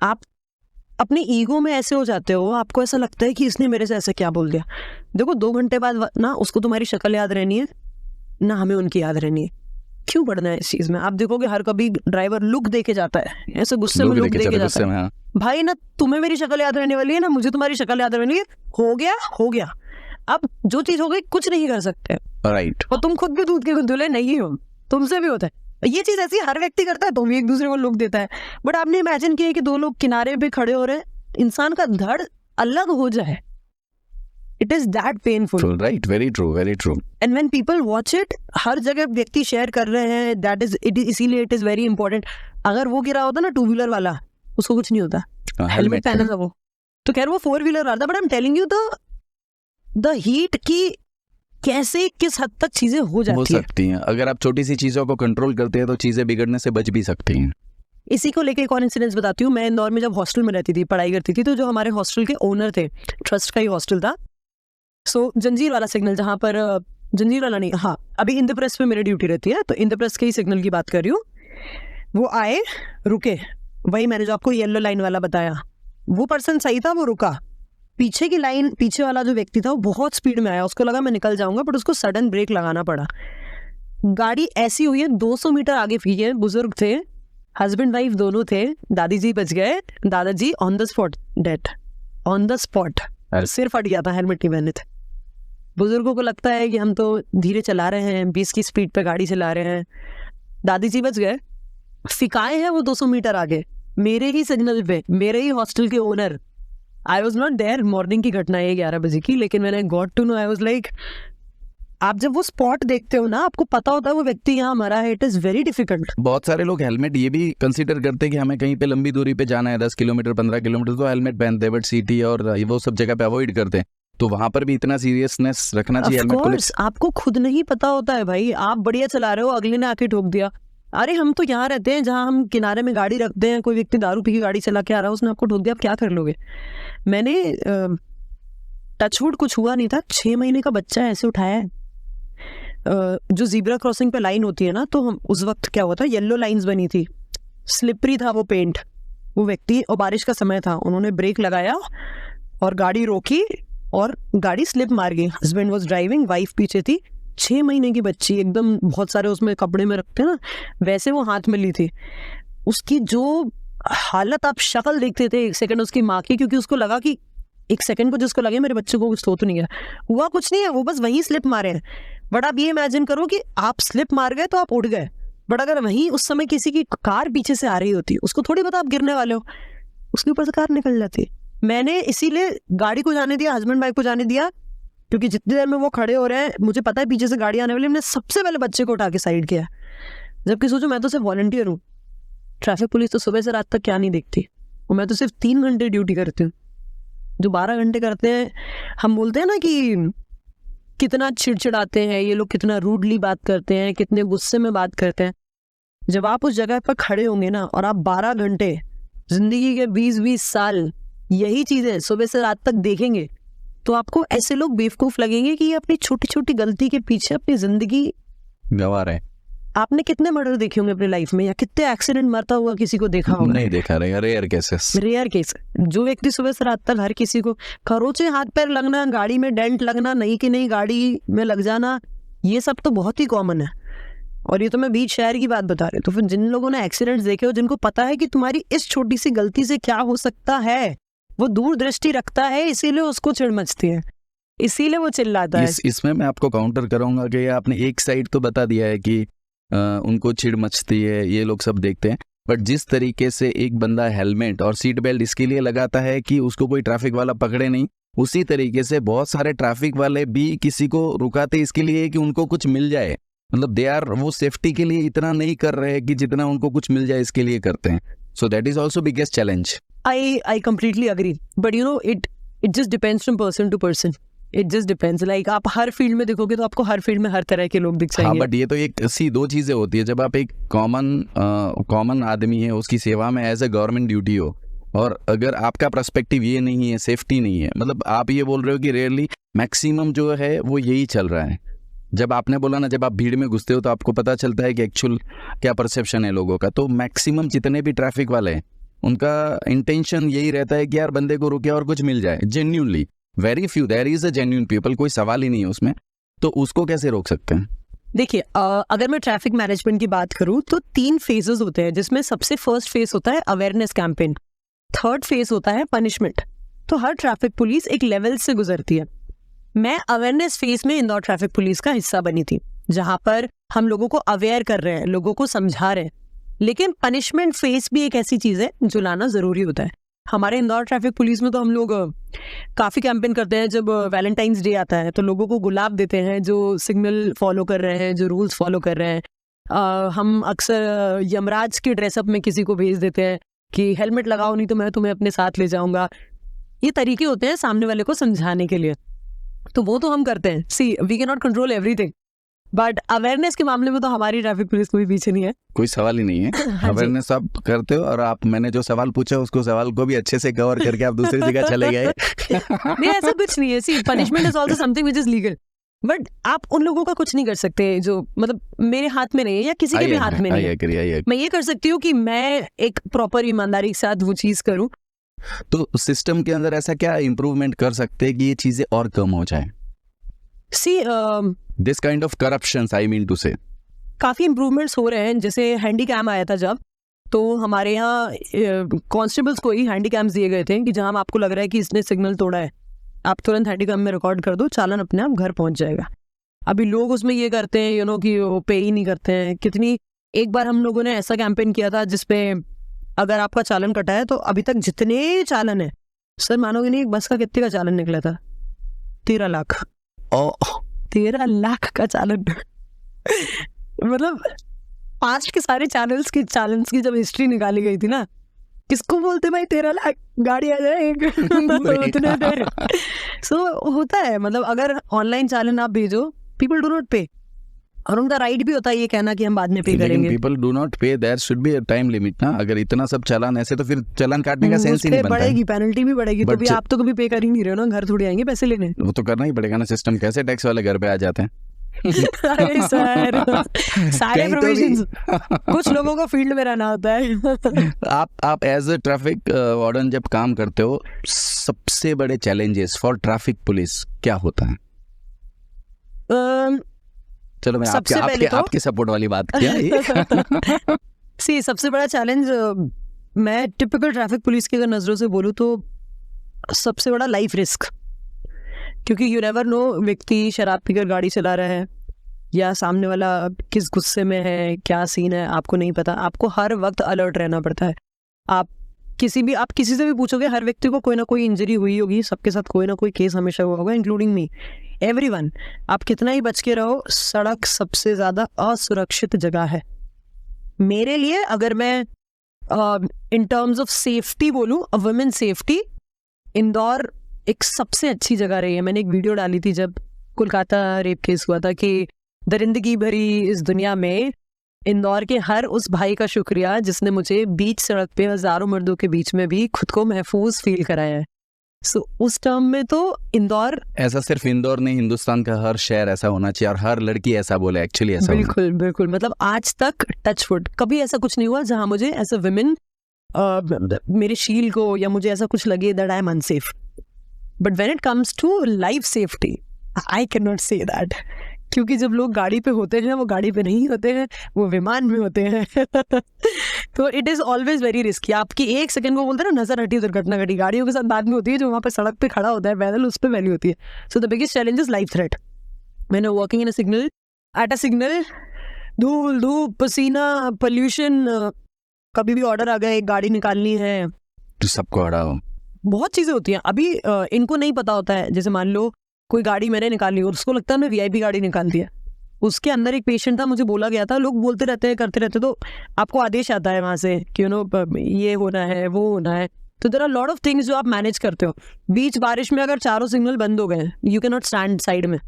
आप अपने ईगो में ऐसे हो जाते हो, आपको ऐसा लगता है कि इसने मेरे से ऐसे क्या बोल दिया। देखो 2 घंटे बाद ना उसको तुम्हारी शक्ल याद रहनी है, ना हमें उनकी याद रहनी है। क्यों बढ़ना है इस चीज में? आप देखोगे हर कभी ड्राइवर लुक देके जाता है, ऐसे गुस्से में लुक देके जाता है। भाई ना तुम्हें मेरी शक्ल याद रहने वाली है, ना मुझे तुम्हारी शक्ल याद रहनी है। हो गया। अब जो चीज हो गई कुछ नहीं कर सकते, राइट। और तुम खुद भी दूध के धुले नहीं हो, तुमसे भी होता है ये चीज। ऐसी हर व्यक्ति करता है, तो भी एक दूसरे को लुक देता है। बट आपने इमेजिन किया कि 2 लोग किनारे पे खड़े हो रहे हैं, इंसान का धड़ अलग हो जाए, it is that painful, right. Very true. And when people watch it, हर जगह व्यक्ति शेयर कर रहे हैं, दैट इज इट, इसीलिए इट इज वेरी इंपॉर्टेंट। अगर वो गिरा होता ना 2 व्हीलर वाला, उसको कुछ नहीं होता, हेलमेट पहना था वो, तो खैर वो 4 व्हीलर वाला था। But I am telling you the heat की कैसे किस हद तक चीजें हो सकती हैं। अगर आप छोटी सी चीजों को कंट्रोल करते हैं तो चीजें बिगड़ने से बच भी सकती हैं। इसी को लेके एक और इंसिडेंस बताती हूँ। मैं इंदौर में जब हॉस्टल में रहती थी, पढ़ाई करती थी, तो जो हमारे हॉस्टल के ओनर थे, ट्रस्ट का ही हॉस्टल था, सो जंजीर वाला सिग्नल, जहाँ पर जंजीर वाला नहीं, हाँ अभी इंद्रप्रस्थ पे मेरी ड्यूटी रहती है, तो इंद्रप्रस्थ के ही सिग्नल की बात कर रही हूँ। वो आए, रुके, वही मैंने जो आपको येलो लाइन वाला बताया, वो पर्सन सही था, वो रुका। पीछे की लाइन, पीछे वाला जो व्यक्ति था वो बहुत स्पीड में आया, उसको लगा मैं निकल जाऊंगा, बट उसको सडन ब्रेक लगाना पड़ा। गाड़ी ऐसी हुई है 200 मीटर आगे फी है, बुजुर्ग थे, हस्बैंड वाइफ दोनों थे, दादी जी बच गए, दादाजी on the spot dead, on the spot, सिर फट गया था, हेलमेट नहीं पहने थे। बुजुर्गों को लगता है कि हम तो धीरे चला रहे हैं, 20 की स्पीड पे गाड़ी चला रहे हैं, दादी जी बच गए। फिकाए हैं वो 200 मीटर आगे, मेरे ही सिग्नल पे, मेरे ही हॉस्टल के owner. I was not there, morning की घटना है 11 बजे की, लेकिन मैंने got to know, I was like, आप जब वो स्पॉट देखते हो ना, आपको पता होता है वो व्यक्ति यहाँ मरा है, इट इज वेरी डिफिकल्ट। बहुत सारे लोग हेलमेट ये भी कंसीडर करते हैं कि हमें कहीं पे लंबी दूरी पे जाना है, 10 किलोमीटर 15 किलोमीटर, तो हेलमेट पहनते हैं, बट सिटी और वो सब जगह पे अवॉइड करते हैं। तो वहां पर भी इतना सीरियसनेस रखना चाहिए हेलमेट को। आपको खुद नहीं पता होता है भाई, आप बढ़िया चला रहे हो, अगले ने आके ठोक दिया। अरे हम तो यहाँ रहते हैं जहाँ हम किनारे में गाड़ी रखते हैं, कोई व्यक्ति दारू पी के गाड़ी चला के आ रहा है, उसने आपको ठोक दिया, आप क्या कर लोगे? मैंने टचवुड कुछ हुआ नहीं था, 6 महीने का बच्चा ऐसे उठाया है। जो जीब्रा क्रॉसिंग पे लाइन होती है ना, तो हम उस वक्त क्या हुआ था, येलो लाइंस बनी थी, स्लिपरी था वो पेंट, वो व्यक्ति, और बारिश का समय था, उन्होंने ब्रेक लगाया और गाड़ी रोकी और गाड़ी स्लिप मार गई। हस्बैंड वाज ड्राइविंग, वाइफ पीछे थी, 6 महीने की बच्ची, एकदम बहुत सारे उसमें कपड़े में रखते हैं ना, वैसे वो हाथ में ली थी। उसकी जो हालत, आप शक्ल देखते थे 1 सेकंड उसकी माँ की, क्योंकि उसको लगा कि 1 सेकंड को जिसको लगे मेरे बच्चे को कुछ तो नहीं है, हुआ कुछ नहीं है, वो बस वहीं स्लिप मारे हैं। बट आप ये इमेजिन करो कि आप स्लिप मार गए तो आप उड़ गए, बट अगर वहीं उस समय किसी की कार पीछे से आ रही होती, उसको थोड़ी पता आप गिरने वाले हो, उसके ऊपर से कार निकल जाती। मैंने इसीलिए गाड़ी को जाने दिया, हस्बैंड वाइफ को जाने दिया, क्योंकि जितनी देर में वो खड़े हो रहे हैं, मुझे पता है पीछे से गाड़ी आने वाली, मैंने सबसे पहले बच्चे को उठा के साइड किया। जबकि सोचो, मैं तो सिर्फ वॉलंटियर हूँ, ट्रैफिक पुलिस तो सुबह से रात तक क्या नहीं देखती, और मैं तो सिर्फ 3 घंटे ड्यूटी करती हूँ। जो 12 घंटे करते हैं, हम बोलते हैं ना कि कितना चिड़चिड़ाते हैं ये लोग, कितना रूडली बात करते हैं, कितने गुस्से में बात करते हैं। जब आप उस जगह पर खड़े होंगे ना, और आप 12 घंटे जिंदगी के 20-20 साल यही चीजें सुबह से रात तक देखेंगे, तो आपको ऐसे लोग बेवकूफ लगेंगे कि ये अपनी छोटी छोटी गलती के पीछे अपनी जिंदगी गंवा रहे। आपने कितने मर्डर देखे होंगे अपनी लाइफ में, या कितने एक्सीडेंट मरता हुआ किसी को देखा होगा? नहीं देखा, रेयर केसेस, रेयर केस। जो व्यक्ति सुबह से रात तक हर किसी को खरोचे, हाथ पैर लगना, गाड़ी में डेंट लगना, नई की नई गाड़ी में लग जाना, ये सब तो बहुत ही कॉमन है। और ये तो मैं बीच शहर की बात बता रही हूँ। तो फिर जिन लोगों ने एक्सीडेंट्स देखे हो, जिनको पता है कि तुम्हारी इस छोटी सी गलती से क्या हो सकता है, वो दूरदृष्टि रखता है, इसीलिए उसको चिढ़ मचती है, इसीलिए वो चिल्लाता है। इसमें मैं आपको काउंटर करूंगा कि आपने एक साइड तो बता दिया है कि उनको चिढ़ मचती है, ये लोग सब देखते हैं, बट जिस तरीके से एक बंदा हेलमेट और सीट बेल्ट इसके लिए लगाता है कि उसको कोई ट्रैफिक वाला पकड़े नहीं, उसी तरीके से बहुत सारे ट्रैफिक वाले भी किसी को रुकाते इसके लिए कि उनको कुछ मिल जाए। मतलब दे आर, वो सेफ्टी के लिए इतना नहीं कर रहे कि जितना उनको कुछ मिल जाए इसके लिए करते हैं। So that is also biggest challenge. I completely agree, but you know it just depends from person to person. It just depends. Like आप हर फील्ड में देखोगे तो आपको हर फील्ड में हर तरह के लोग दिख जाएंगे। हाँ, बट ये तो एक दो चीजें होती है। जब आप एक कॉमन आदमी है, उसकी सेवा में एज ए गवर्नमेंट ड्यूटी हो, और अगर आपका पर्सपेक्टिव ये नहीं है, सेफ्टी नहीं है, मतलब आप ये बोल रहे हो कि रेयरली मैक्सिमम जो है वो यही चल रहा है। जब आपने बोला ना, जब आप भीड़ में घुसते हो तो आपको पता चलता है कि एक्चुअल क्या परसेप्शन है लोगों का। तो मैक्सिमम जितने भी ट्रैफिक वाले हैं, उनका इंटेंशन यही रहता है कि यार बंदे को रुके और कुछ मिल जाए, genuinely. Very few, there is a genuine people, कोई सवाल ही नहीं है उसमें। तो उसको कैसे रोक सकते हैं? देखिए, अगर मैं ट्रैफिक मैनेजमेंट की बात करूं तो 3 फेजेस होते हैं, जिसमें सबसे फर्स्ट फेज होता है अवेयरनेस कैंपेन, थर्ड फेज होता है पनिशमेंट। तो हर ट्रैफिक पुलिस एक लेवल से गुजरती है। मैं अवेयरनेस फेज में इंदौर ट्रैफिक पुलिस का हिस्सा बनी थी, जहां पर हम लोगों को अवेयर कर रहे हैं, लोगों को समझा रहे हैं। लेकिन पनिशमेंट फेज भी एक ऐसी चीज है जो लाना जरूरी होता है। हमारे इंदौर ट्रैफिक पुलिस में तो हम लोग काफी कैंपेन करते हैं। जब वैलेंटाइंस डे आता है तो लोगों को गुलाब देते हैं, जो सिग्नल फॉलो कर रहे हैं, जो रूल्स फॉलो कर रहे हैं। हम अक्सर यमराज के ड्रेसअप में किसी को भेज देते हैं कि हेलमेट लगाओ, नहीं तो मैं तुम्हें अपने साथ ले जाऊंगा। ये तरीके होते हैं सामने वाले को समझाने के लिए, तो वो तो हम करते हैं। See, we can not control everything, but awareness के मामले में तो हमारी ट्रैफिक पुलिस कोई पीछे नहीं है, कोई सवाल ही नहीं है। अवेयरनेस आप करते हो, और आप, मैंने जो सवाल पूछा उसको, सवाल को भी अच्छे से कवर करके आप दूसरी जगह चले गए। नहीं ऐसा कुछ नहीं है. See punishment is also something which is legal, but आप उन लोगों का कुछ नहीं कर सकते जो मतलब मेरे हाथ में नहीं है या किसी के भी हाथ में नहीं है. मैं ये कर सकती हूँ कि मैं एक प्रॉपर ईमानदारी के साथ वो चीज करूँ. तो सिस्टम के अंदर ऐसा क्या इम्प्रूवमेंट कर सकते हैं कि ये चीजें और कम हो जाए? See this kind of corruption I mean to say. काफी इम्प्रूवमेंट्स हो रहे हैं. जैसे हैंडी कैम आया था जब, तो हमारे यहाँ कॉन्स्टेबल्स को ही हैंडी कैम्स दिए गए थे कि जहाँ आपको लग रहा है कि इसने सिग्नल तोड़ा है, आप तुरंत हैंडी कैम में रिकॉर्ड कर दो, चालान अपने आप घर पहुंच जाएगा. अभी लोग उसमें ये करते हैं यू नो कि वो पे ही नहीं करते हैं. कितनी एक बार हम लोगों ने ऐसा कैंपेन किया था जिसपे अगर आपका चालान कटा है तो अभी तक जितने चालान है, सर मानोगे नहीं, एक बस का कितने का चालान निकला था? 13 लाख. 13 लाख का चालान. मतलब पास्ट के सारे चैनल्स की जब हिस्ट्री निकाली गई थी ना, किसको बोलते भाई 13 लाख गाड़ी आ जाए उतने देर. सो होता है, मतलब अगर ऑनलाइन चालान आप भेजो, पीपल डू नॉट पे, और उनका राइट भी होता है ये कहना कि हम बाद में पे करेंगे. People do not pay, there should be a time limit ना. अगर इतना सब चालान ऐसे तो फिर चालान काटने का सेंस ही नहीं बनता. बढ़ेगी, पेनल्टी भी बढ़ेगी. तो भी आप तो कभी पे कर ही नहीं रहे हो ना, घर थोड़ी आएंगे पैसे लेने. वो तो करना ही पड़ेगा ना. सिस्टम कैसे टैक्स वाले घर पे आ जाते हैं? अरे सर, सारे प्रोविजंस कुछ लोगों को फील्ड में रहना होता है. आप एज अ ट्रैफिक वार्डन जब काम करते हो, सबसे बड़े चैलेंजेस फॉर ट्रैफिक पुलिस क्या होता है? चलो मैं आपके सपोर्ट वाली बात किया. सी सबसे बड़ा चैलेंज, मैं टिपिकल ट्रैफिक पुलिस की अगर नजरों से बोलूँ तो सबसे बड़ा लाइफ रिस्क. क्योंकि यू नेवर नो, व्यक्ति शराब पीकर गाड़ी चला रहा है या सामने वाला किस गुस्से में है, क्या सीन है, आपको नहीं पता. आपको हर वक्त अलर्ट रहना पड़ता है. आप किसी से भी पूछोगे, हर व्यक्ति को कोई ना कोई इंजरी हुई होगी, सबके साथ कोई ना कोई केस हमेशा हुआ होगा, इंक्लूडिंग मी, एवरीवन. आप कितना ही बच के रहो, सड़क सबसे ज्यादा असुरक्षित जगह है मेरे लिए. अगर मैं इन टर्म्स ऑफ सेफ्टी बोलूँ, वुमेन सेफ्टी, इंदौर एक सबसे अच्छी जगह रही है. मैंने एक वीडियो डाली थी जब कोलकाता रेप केस हुआ था कि दरिंदगी भरी इस दुनिया में इंदौर के हर उस भाई का शुक्रिया जिसने मुझे बीच सड़क पे हजारों मर्दों के बीच में भी खुद को महफूज फील कराया है. सो उस टर्म में तो इंदौर, ऐसा सिर्फ इंदौर नहीं, हिंदुस्तान का हर शहर ऐसा होना चाहिए और हर लड़की ऐसा बोले. एक्चुअली ऐसा बिल्कुल बिल्कुल. मतलब आज तक टच वुड कभी ऐसा कुछ नहीं हुआ जहां मुझे एज अ वुमेन मेरे शील को या मुझे ऐसा कुछ लगे that I am unsafe. But when it comes to life safety, I can not say that. क्योंकि जब लोग गाड़ी पे होते हैं, वो गाड़ी पे नहीं होते हैं, वो विमान में होते हैं. तो it is always very risky. आपकी एक सेकंड को बोलते हैं ना, नजर हटी दुर्घटना घटी, गाड़ियों के साथ बाद में होती है. जो वहाँ पे सड़क पे खड़ा होता है पैदल, उस पर वैल्यू होती है. So the biggest challenge is life threat. मैंने working in at a signal, धूल धूप पसीना पोल्यूशन, कभी भी ऑर्डर आ गया एक गाड़ी निकालनी है तो सबको अड़ाओ, बहुत चीजें होती हैं. अभी इनको नहीं पता होता है. जैसे मान लो कोई गाड़ी मैंने निकाली और उसको लगता है मैं वीआईपी गाड़ी निकाल दिया. उसके अंदर एक पेशेंट था, मुझे बोला गया था, लोग बोलते रहते हैं करते रहते, तो आपको आदेश आता है वहां से कि यू नो ये होना है वो होना है. तो there are lot of things जो आप मैनेज करते हो. बीच बारिश में अगर चारों सिग्नल बंद हो गए, you can not stand side में.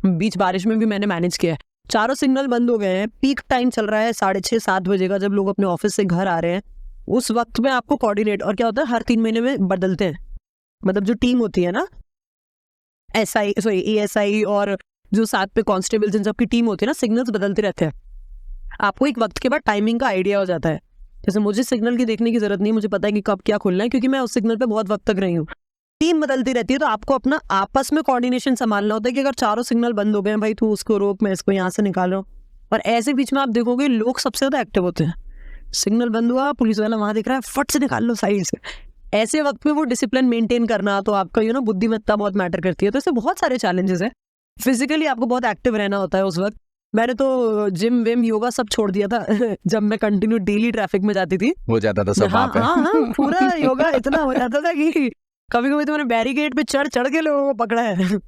बीच बारिश में भी मैंने मैनेज किया है. चारों सिग्नल बंद हो गए हैं, पीक टाइम चल रहा है 6:30-7 बजे का, जब लोग अपने ऑफिस से घर आ रहे हैं, उस वक्त में आपको कोऑर्डिनेट, और क्या होता है हर 3 महीने में बदलते हैं. मतलब जो टीम होती है ना, एएसआई और जो साथ पे कांस्टेबल्स, इन सब की टीम होती है ना, सिग्नल्स बदलते रहते हैं. आपको एक वक्त के बाद टाइमिंग का आइडिया हो जाता है. जैसे मुझे सिग्नल की देखने की जरूरत नहीं, मुझे पता है कि कब क्या खुलना है, क्योंकि मैं उस सिग्नल पे बहुत वक्त तक रही हूँ. टीम बदलती रहती है, तो आपको अपना आपस में कोऑर्डिनेशन संभालना होता है कि अगर चारों सिग्नल बंद हो गए हैं, भाई तू उसको रोक, मैं इसको यहाँ से निकाल रहा हूँ. और ऐसे बीच में आप देखोगे लोग सबसे ज्यादा एक्टिव होते हैं. सिग्नल बंद हुआ, पुलिस वाला वहां दिख रहा है, फट से निकाल लो साइड से. ऐसे वक्त में वो डिसिप्लिन मेंटेन करना, तो आपका यू नो बुद्धिमत्ता बहुत मैटर करती है. तो इससे बहुत सारे चैलेंजेस है. फिजिकली आपको बहुत एक्टिव रहना होता है उस वक्त. मैंने तो जिम विम योगा सब छोड़ दिया था जब मैं कंटिन्यू डेली ट्रैफिक में जाती थी. हो जाता था सब. हाँ, पूरा योगा इतना हो जाता था कि कभी कभी तो मैंने बैरिकेड पे चढ़ के लोगों को पकड़ा है.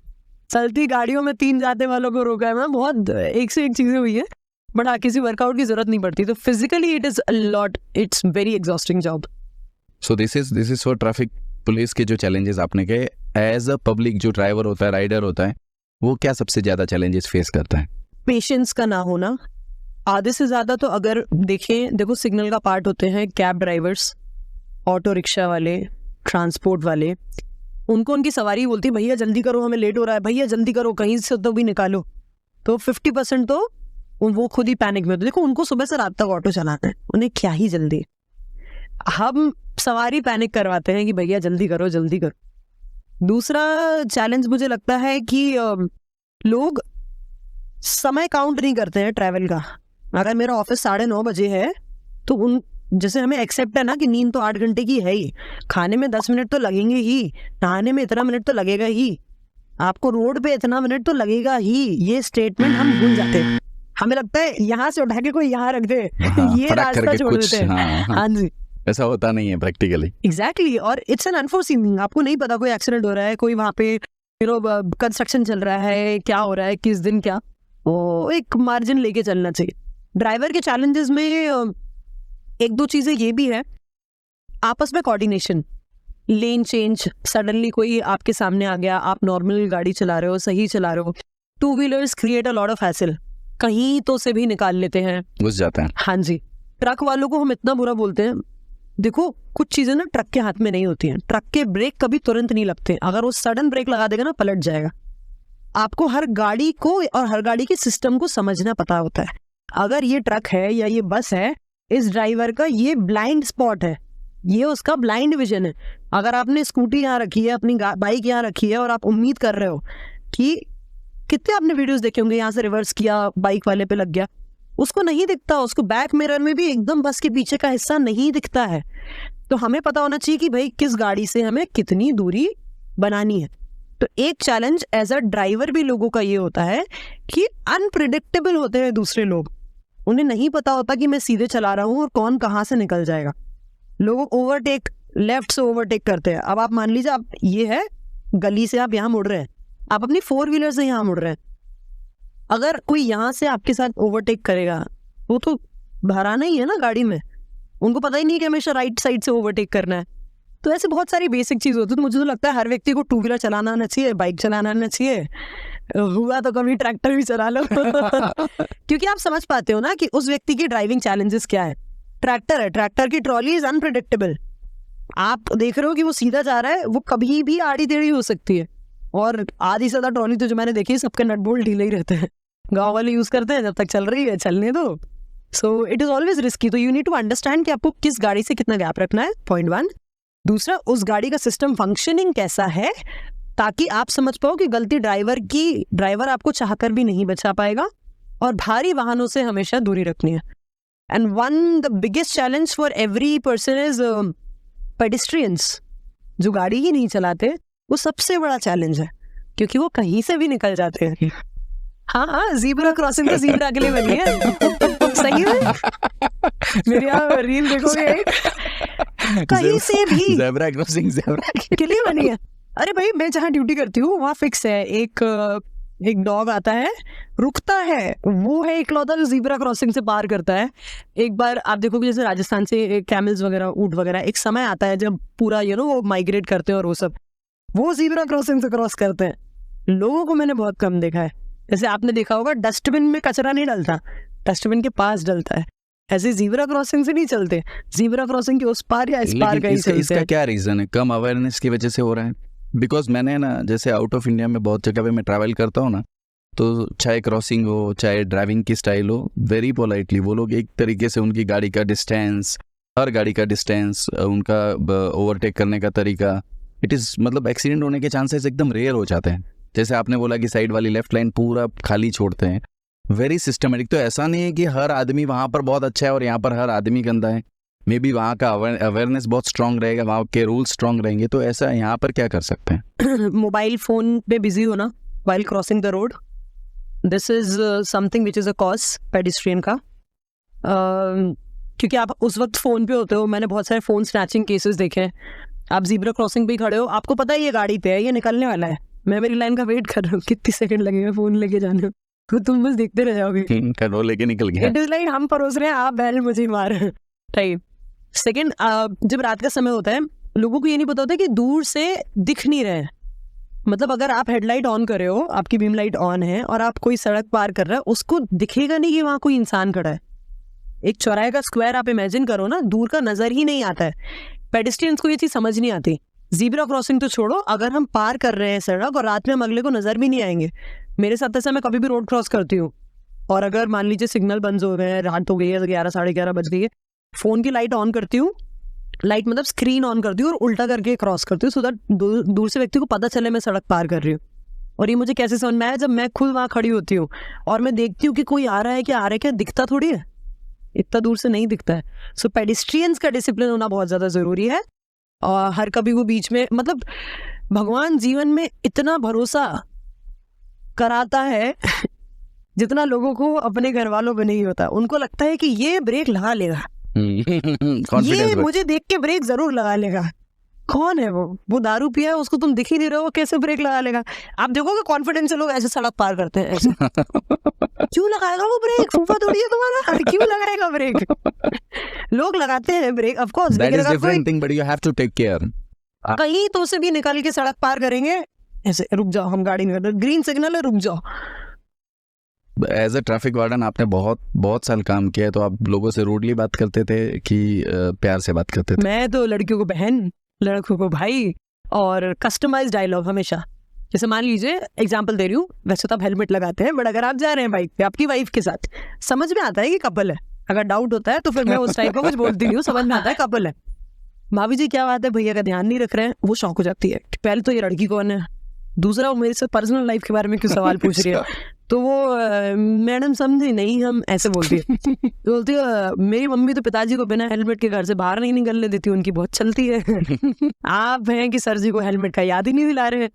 चलती गाड़ियों में 3 जाते वालों को रोका है. मैं बहुत एक से एक चीजें हुई है. बट हाँ, किसी वर्कआउट की जरूरत नहीं पड़ती. तो physically it is a lot, it's very exhausting job. So this is for traffic police के जो चैलेंजेस आपने कहे. एज अ पब्लिक जो ड्राइवर होता है, राइडर होता है, वो क्या सबसे ज्यादा चैलेंजेस फेस करता है? पेशेंस का ना होना. आधे से ज्यादा तो अगर देखो सिग्नल का पार्ट होते हैं कैब ड्राइवर्स, ऑटो रिक्शा वाले, ट्रांसपोर्ट वाले. उनको उनकी सवारी बोलती है भैया जल्दी करो, हमें लेट हो रहा है, भैया जल्दी करो, कहीं से तो भी निकालो, तो 50% तो वो खुद ही पैनिक में होते। देखो उनको सुबह से रात तक ऑटो चलाना है, उन्हें क्या ही जल्दी। हम सवारी पैनिक करवाते हैं कि भैया जल्दी करो जल्दी करो। दूसरा चैलेंज मुझे लगता है कि लोग समय काउंट नहीं करते हैं ट्रैवल का। अगर मेरा ऑफिस 9:30 बजे है तो उन जैसे हमें एक्सेप्ट है ना कि नींद तो 8 घंटे की है ही, खाने में 10 मिनट तो लगेंगे ही, नहाने में इतना मिनट तो लगेगा ही, आपको रोड पे इतना मिनट तो लगेगा ही। ये स्टेटमेंट हम भूल जाते हैं। हमें लगता है यहाँ से उठा के कोई यहाँ रख दे, ये रास्ता छोड़ देते हैं। हाँ जी, ऐसा होता नहीं है प्रैक्टिकली। एग्जैक्टली। और इट्स एन अनफोर्सीन थिंग, आपको नहीं पता कोई एक्सीडेंट हो रहा है, कोई वहाँ पे कंस्ट्रक्शन चल रहा है, क्या हो रहा है, किस दिन क्या, वो एक मार्जिन लेके चलना चाहिए। ड्राइवर के चैलेंजेस में एक दो चीजें ये भी है, आपस में कोऑर्डिनेशन, लेन चेंज, सडनली कोई आपके सामने आ गया, आप नॉर्मल गाड़ी चला रहे हो, सही चला रहे हो, two wheelers create a lot of hassle, कहीं तो से भी निकाल लेते हैं, घुस जाते हैं। हाँ जी। ट्रक वालों को हम इतना बुरा बोलते हैं, देखो कुछ चीजें ना ट्रक के हाथ में नहीं होती हैं। ट्रक के ब्रेक कभी तुरंत नहीं लगते, अगर वो सडन ब्रेक लगा देगा ना पलट जाएगा। आपको हर गाड़ी को और हर गाड़ी के सिस्टम को समझना पता होता है। अगर ये ट्रक है या ये बस है, इस ड्राइवर का ये ब्लाइंड स्पॉट है, ये उसका ब्लाइंड विजन है। अगर आपने स्कूटी यहाँ रखी है, अपनी बाइक यहाँ रखी है और आप उम्मीद कर रहे हो कि, कितने आपने वीडियोस देखे होंगे यहाँ से रिवर्स किया, बाइक वाले पे लग गया, उसको नहीं दिखता, उसको बैक मिरर में भी एकदम बस के पीछे का हिस्सा नहीं दिखता है। तो हमें पता होना चाहिए कि भाई किस गाड़ी से हमें कितनी दूरी बनानी है। तो एक चैलेंज एज अ ड्राइवर भी लोगों का ये होता है कि अनप्रिडिक्टेबल होते हैं दूसरे लोग, उन्हें नहीं पता होता कि मैं सीधे चला रहा हूँ और कौन कहाँ से निकल जाएगा। लोग ओवरटेक, लेफ्ट से ओवरटेक करते हैं। अब आप मान लीजिए आप ये है गली से आप यहाँ मुड़ रहे हैं, आप अपनी 4 व्हीलर से यहाँ मुड़ रहे हैं, अगर कोई यहाँ से आपके साथ ओवरटेक करेगा, वो तो भराना ही है ना गाड़ी में, उनको पता ही नहीं कि हमेशा राइट साइड से ओवरटेक करना है। तो ऐसे बहुत सारी बेसिक चीज होती है। तो मुझे तो लगता है हर व्यक्ति को 2 व्हीलर चलाना आना चाहिए, बाइक चलाना आना चाहिए, हुआ तो कभी ट्रैक्टर भी चला लो क्योंकि आप समझ पाते हो ना कि उस व्यक्ति की ड्राइविंग चैलेंजेस क्या है। ट्रैक्टर है, ट्रैक्टर की ट्रॉली इज अनप्रिडिक्टेबल, आप देख रहे हो कि वो सीधा जा रहा है, वो कभी भी आड़ी टेढ़ी हो सकती है। और आधी से ज्यादा ट्रॉली तो जो मैंने देखी, सबके नट बोल्ट ढीले ही रहते हैं, गाँव वाले यूज करते हैं, जब तक चल रही है चलने दो। So it is always risky. तो यू नीड टू अंडरस्टैंड कि आपको किस गाड़ी से कितना गैप रखना है, पॉइंट 1। दूसरा, उस गाड़ी का सिस्टम फंक्शनिंग कैसा है, ताकि आप समझ पाओ कि गलती ड्राइवर आपको चाहकर भी नहीं बचा पाएगा, और भारी वाहनों से हमेशा दूरी रखनी है। And the biggest challenge for every person is pedestrians, जो गाड़ी ही नहीं चलाते, वो सबसे बड़ा चैलेंज है, क्योंकि वो कहीं से भी निकल जाते हैं। हाँ, ज़ीब्रा क्रॉसिंग तो ज़ीब्रा के लिए बनी है, सही है। मेरी यहाँ रील देखोगे, कहीं से भी ज़ेब्रा क्रॉसिंग ज़ेब्रा के लिए बनी है। अरे भाई, मैं जहाँ ड्यूटी करती हूँ वहाँ फिक्स है, एक डॉग आता है, रुकता है, वो है इकलौता जो ज़ीब्रा क्रॉसिंग से पार करता है। एक बार आप देखोगे जैसे राजस्थान से कैमल्स वगैरह, ऊंट वगैरह, एक समय आता है जब पूरा वो माइग्रेट करते हैं और वो सब, वो ज़ीब्रा क्रॉसिंग से क्रॉस करते हैं। लोगों को मैंने बहुत कम देखा है। जैसे आपने देखा होगा डस्टबिन में कचरा नहीं डलता, डस्टबिन के पास डलता है, ऐसे ज़ीब्रा क्रॉसिंग से नहीं चलते, ज़ीब्रा क्रॉसिंग के उस पार या इस पार कहीं चलते हैं। इसका क्या रीज़न है? कम अवेयरनेस की वजह से हो रहा है। बिकॉज मैंने ना, जैसे आउट ऑफ इंडिया में बहुत जगह पे मैं ट्रैवल करता हूँ ना, तो चाहे क्रॉसिंग हो, चाहे ड्राइविंग की स्टाइल हो, वेरी पोलाइटली वो लोग एक तरीके से उनकी गाड़ी का डिस्टेंस, हर गाड़ी का डिस्टेंस, उनका ओवरटेक करने का तरीका, इट इज़ मतलब एक्सीडेंट होने के चांसेस एकदम रेयर हो जाते हैं। जैसे आपने बोला कि साइड वाली लेफ्ट लाइन पूरा खाली छोड़ते हैं, वेरी सिस्टमेटिक। तो ऐसा नहीं है कि हर आदमी वहाँ पर बहुत अच्छा है और यहाँ पर हर आदमी गंदा है। मे बी वहाँ का अवेयरनेस बहुत स्ट्रांग रहेगा, वहाँ के रूल स्ट्रांग रहेंगे। तो ऐसा यहाँ पर क्या कर सकते हैं? मोबाइल फोन पे बिजी होना while crossing the road, this is something which is a cause pedestrian का, क्योंकि आप उस वक्त फ़ोन पे होते हो। मैंने बहुत सारे फ़ोन स्नैचिंग केसेस देखे हैं। आप ज़ीब्रा क्रॉसिंग पे ही खड़े हो, आपको पता है ये गाड़ी पे है, ये निकलने वाला है, मैं मेरी लाइन का वेट कर रहा हूँ, कितने सेकंड लगेगा फ़ोन लेके जाने में, तो तुम बस देखते रह जाओगे, कंट्रोल लेके निकल गया। इट इज़ लाइक हम परोस रहे हैं, आप बैल मुझे मार। टाइप सेकेंड, जब रात का समय होता है, लोगों को ये नहीं पता होता कि दूर से दिख नहीं रहे हैं। मतलब अगर आप हेडलाइट ऑन कर रहे हो, आपकी बीम लाइट ऑन है और आप कोई सड़क पार कर रहे हो, उसको दिखेगा नहीं कि वहाँ कोई इंसान खड़ा है। एक चौराहे का स्क्वायर आप इमेजिन करो ना, दूर का नजर ही नहीं आता है। पेडिस्ट्रियंस को ये चीज़ समझ नहीं आती। ज़ीब्रा क्रॉसिंग तो छोड़ो, अगर हम पार कर रहे हैं सड़क और रात में हम अगले को नजर भी नहीं आएंगे। मेरे साथ ऐसा, मैं कभी भी रोड क्रॉस करती हूँ और अगर मान लीजिए सिग्नल बंद हो गए हैं, रात हो गई है, 11 साढ़े 11 बज गई है, फोन की लाइट ऑन करती हूँ, लाइट मतलब स्क्रीन ऑन करती हूँ और उल्टा करके क्रॉस करती हूँ, सो दैट दूर से व्यक्ति को पता चले मैं सड़क पार कर रही हूँ। और ये मुझे कैसे समझ में आया, जब मैं खुद वहाँ खड़ी होती हूँ और मैं देखती हूँ कि कोई आ रहा है क्या दिखता थोड़ी है, इतना दूर से नहीं दिखता है। सो पेडिस्ट्रियंस का डिसिप्लिन होना बहुत ज़्यादा ज़रूरी है। और हर कभी वो बीच में, मतलब भगवान जीवन में इतना भरोसा कराता है जितना लोगों को अपने घर वालों पे नहीं होता। उनको लगता है कि ये ब्रेक लगा लेगा, ये मुझे देख के ब्रेक जरूर लगा लेगा। कौन है वो दारू पिया है, उसको तुम दिख ही नहीं रहे हो, कैसे ब्रेक लगा लेगा। आप देखोगे कॉन्फिडेंस से लोग ऐसे सड़क पार करते हैं ऐसे। क्यों लगाएगा वो ब्रेक, फूफा थोड़ी है तुम्हारा, क्यों लगाएगा ब्रेक। लोग लगाते हैं brake, of course, that is different thing, but you have to take care. कहीं तो से भी निकल के सड़क पार करेंगे ऐसे, रुक जाओ, हम गाड़ी नहीं कर रहे, ग्रीन सिग्नल है, रुक जाओ। एज अ ट्रैफिक वार्डन आपने बहुत साल काम किया है, तो आप लोगों से रूडली बात करते थे कि प्यार से बात करते थे? मैं तो लड़कियों को बहन, लड़कों को भाई, और कस्टमाइज डायलॉग हमेशा। जैसे मान लीजिए एग्जांपल दे रही हूँ, वैसे तो आप हेलमेट लगाते हैं, बट अगर आप जा रहे हैं बाइक पे आपकी वाइफ के साथ, समझ में आता है कि कपल है। अगर डाउट होता है तो फिर मैं उस टाइप का कुछ बोलती नहीं हूँ, समझ में आता है कपल है। भाभी जी क्या बात है, भैया का ध्यान नहीं रख रहे हैं, वो शौक हो जाती है कि पहले तो ये लड़की कौन है, दूसरा वो मेरे से पर्सनल लाइफ के बारे में क्यों सवाल पूछ रही है। तो वो मैडम समझी नहीं, हम ऐसे बोलती है। तो बोलती है मेरी मम्मी तो पिताजी को बिना हेलमेट के घर से बाहर नहीं निकलने देती, उनकी बहुत चलती है। आप हैं कि सर जी को हेलमेट का याद ही नहीं दिला रहे।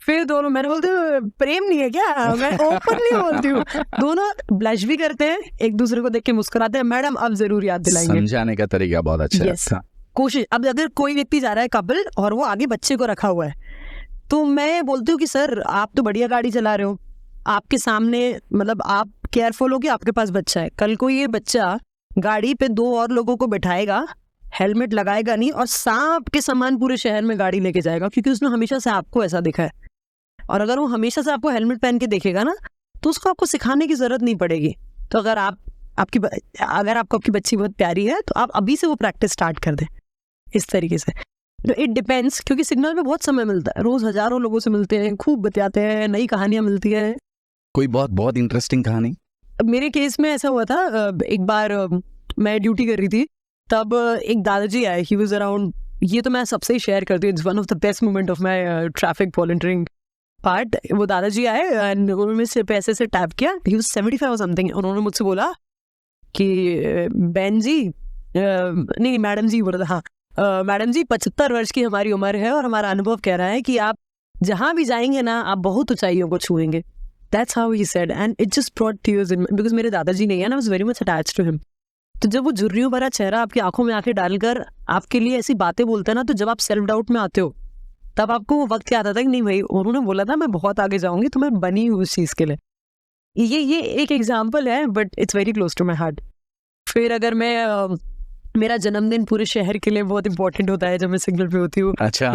फिर दोनों, मैंने बोलती हूँ प्रेम नहीं है क्या, मैं ओपनली बोलती हूँ। दोनों ब्लश भी करते हैं, एक दूसरे को देख के मुस्कुराते हैं, मैडम अब जरूर याद दिलाएंगे। समझाने का तरीका बहुत अच्छा है। कोशिश, अब अगर कोई व्यक्ति जा रहा है कपल और वो आगे बच्चे को रखा हुआ है, तो मैं बोलती हूँ कि सर आप तो बढ़िया गाड़ी चला रहे हो, आपके सामने मतलब आप केयरफुल हो कि आपके पास बच्चा है, कल को ये बच्चा गाड़ी पे 2 और लोगों को बैठाएगा, हेलमेट लगाएगा नहीं और सांप के समान पूरे शहर में गाड़ी लेके जाएगा, क्योंकि उसने हमेशा से आपको ऐसा देखा है। और अगर वो हमेशा से आपको हेलमेट पहन के देखेगा ना, तो उसको आपको सिखाने की जरूरत नहीं पड़ेगी। तो अगर आपको आपकी बच्ची बहुत प्यारी है, तो आप अभी से वो प्रैक्टिस स्टार्ट कर दें इस तरीके से। तो इट डिपेंड्स, क्योंकि सिग्नल में बहुत समय मिलता है, रोज हजारों लोगों से मिलते हैं, खूब बतियाते हैं, नई कहानियां मिलती है। कोई बहुत इंटरेस्टिंग कहानी? मेरे केस में ऐसा हुआ था, एक बार मैं ड्यूटी कर रही थी, तब एक दादाजी आए, ही वाज अराउंड, ये तो मैं सबसे ही शेयर करती हूँ, it's one of the best moment of my traffic volunteering part. वो दादाजी आए एंड उन्होंने सिर्फ पैसे से टैप किया, ही वाज 75 और समथिंग। उन्होंने मुझसे बोला कि बहन जी, नहीं मैडम जी बोल रहा था, हाँ मैडम जी 75 वर्ष की हमारी उम्र है और हमारा अनुभव कह रहा है कि आप जहाँ भी जाएंगे ना, आप बहुत ऊंचाइयों को छुएंगे। That's how he said, and it just brought tears in, because मेरे दादाजी नहीं है ना, I was very much attached to him. तो जब वो झुर्रियों भरा चेहरा आपकी आंखों में आंखें डालकर आपके लिए ऐसी बातें बोलता है ना, तो जब आप सेल्फ डाउट में आते हो, तब आपको वो वक्त याद आता है कि नहीं भाई, उन्होंने बोला था मैं बहुत आगे जाऊंगी, तो मैं बनी हूँ उस चीज़ के लिए। ये एक एग्जाम्पल है, but it's very close to my heart. फिर अगर मैं मेरा जन्मदिन पूरे शहर के लिए बहुत इंपॉर्टेंट होता है जब मैं सिग्नल पे होती हूँ। अच्छा।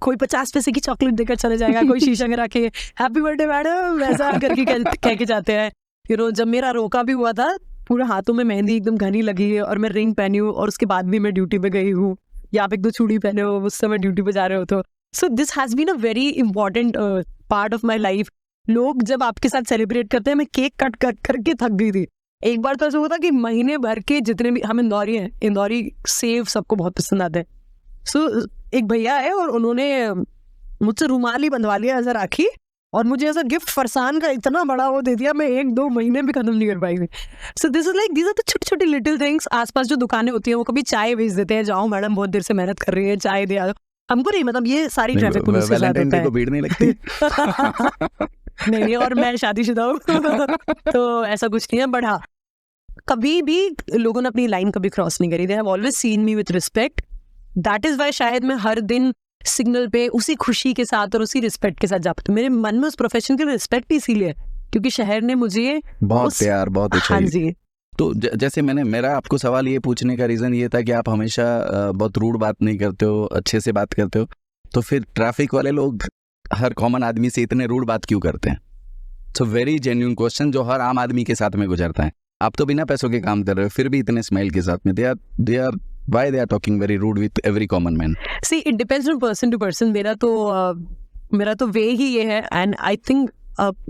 कोई 50 पैसे की चॉकलेट देकर चले जाएगा, कोई शीशा गिरा के हैप्पी बर्थडे मैडम ऐसा करके कह के जाते हैं। जब मेरा रोका भी हुआ था, पूरे हाथों में मेहंदी एकदम घनी लगी है और मैं रिंग पहनी हूँ, और उसके बाद भी मैं ड्यूटी पे गई हूँ, या आप 1-2 चूड़ी पहने हो, उस समय ड्यूटी पे जा रहे हो। तो so this has been a very important part of my life. लोग जब आपके साथ सेलिब्रेट करते हैं, मैं केक कट करके थक गई थी। एक बार तो ऐसा हुआ था कि महीने भर के जितने भी, हम इंदौरी हैं, इंदौरी सेव सबको बहुत पसंद आते हैं। सो एक भैया है और उन्होंने मुझसे रुमाल ही बंधवा लिया ऐसा राखी, और मुझे ऐसा गिफ्ट फरसान का इतना बड़ा वो दे दिया, मैं 1-2 महीने भी खत्म नहीं कर पाई। So this is like, these are the छोटी छोटी लिटिल थिंग्स। आसपास जो दुकानें होती हैं वो कभी चाय भेज देते हैं, जाओ मैडम बहुत देर से मेहनत कर रही है, चाय दे आओ। हमको नहीं, मतलब ये सारी ट्रैफिक पुलिस के साथ होता है। भीड़ नहीं लगती? नहीं, और मैं शादीशुदा हूँ तो ऐसा कुछ नहीं है। बट हाँ, कभी भी लोगों ने अपनी लाइन कभी क्रॉस नहीं करी। They have always seen me with respect. That is why शायद मैं हर दिन सिग्नल पे उसी खुशी के साथ और उसी रिस्पेक्ट के साथ जा पाती हूँ। मेरे मन में उस प्रोफेशन के लिए रिस्पेक्ट इसीलिए क्योंकि शहर ने मुझे बहुत प्यार, बहुत अच्छा। हाँ जी। तो जैसे मेरा आपको सवाल ये पूछने का रीज़न ये था कि आप हमेशा बहुत रूड बात नहीं करते हो, अच्छे से बात करते हो, तो फिर ट्रैफिक वाले लोग हर कॉमन आदमी से इतने रूड बात क्यों करते हैं? सो वेरी जेन्युइन क्वेश्चन जो हर आम आदमी के साथ में गुजरता है। आप तो बिना पैसों के काम कर रहे हो, फिर भी इतने स्माइल के साथ में they are why they are talking very rude with every common man? See, it depends on person to person. मेरा तो वे ही ये है, एंड आई थिंक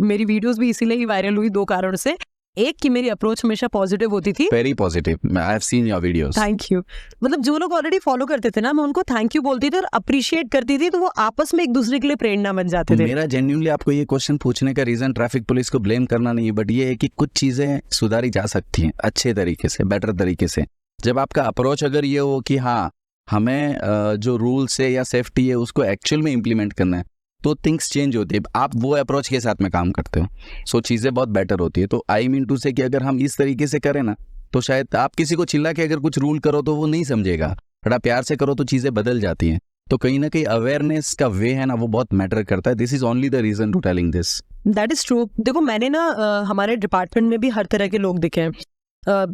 मेरी वीडियोस भी इसीलिए ही वायरल हुई 2 कारणों से। एक कि मेरी अप्रोच हमेशा पॉजिटिव होती थी। Very positive. I have seen your videos. Thank you. मतलब जो लोग ऑलरेडी फॉलो करते थे ना, मैं उनको थैंक यू बोलती थी और अप्रिशिएट करती थी, तो वो आपस में एक दूसरे के लिए प्रेरणा बन जाते थे। मेरा जेन्युइनली आपको ये क्वेश्चन पूछने का रीजन ट्रैफिक पुलिस को ब्लेम करना नहीं है, बट ये है कि कुछ चीजें सुधारी जा सकती हैं अच्छे तरीके से, बेटर तरीके से। जब आपका अप्रोच अगर ये हो कि हाँ हमें जो रूल्स है या सेफ्टी है उसको एक्चुअल में इम्प्लीमेंट करना है, तो थिंग्स चेंज होती है। आप वो अप्रोच के साथ में काम करते हो, सो चीज़ें बहुत बेटर होती है। तो आई मीन टू से कि अगर हम इस तरीके से करें ना, तो शायद आप किसी को चिल्ला के अगर कुछ रूल करो तो वो नहीं समझेगा, बट आप प्यार से करो तो चीज़ें बदल जाती हैं। तो कहीं ना कहीं अवेयरनेस का वे है ना, वो बहुत मैटर करता है। This is only the reason to telling this. That is true. देखो मैंने ना हमारे डिपार्टमेंट में भी हर तरह के लोग दिखे हैं।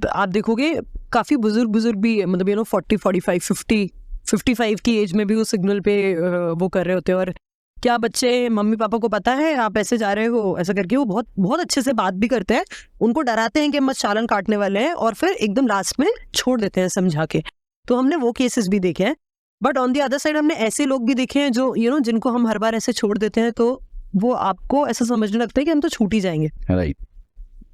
आप देखोगे काफ़ी बुजुर्ग भी, मतलब 40, 45, 50, 55 की एज में भी वो सिग्नल पे वो कर रहे होते हैं। और क्या बच्चे मम्मी पापा को पता है आप ऐसे जा रहे हो, ऐसा करके वो बहुत बहुत अच्छे से बात भी करते हैं, उनको डराते हैं कि हम चालान काटने वाले हैं, और फिर एकदम लास्ट में छोड़ देते हैं समझा के। तो हमने वो केसेस भी देखे हैं। But on the other side हमने ऐसे लोग भी देखे हैं जो जिनको हम हर बार ऐसे छोड़ देते हैं, तो वो आपको ऐसा समझने लगता है कि हम तो छूट ही जाएंगे। राइट।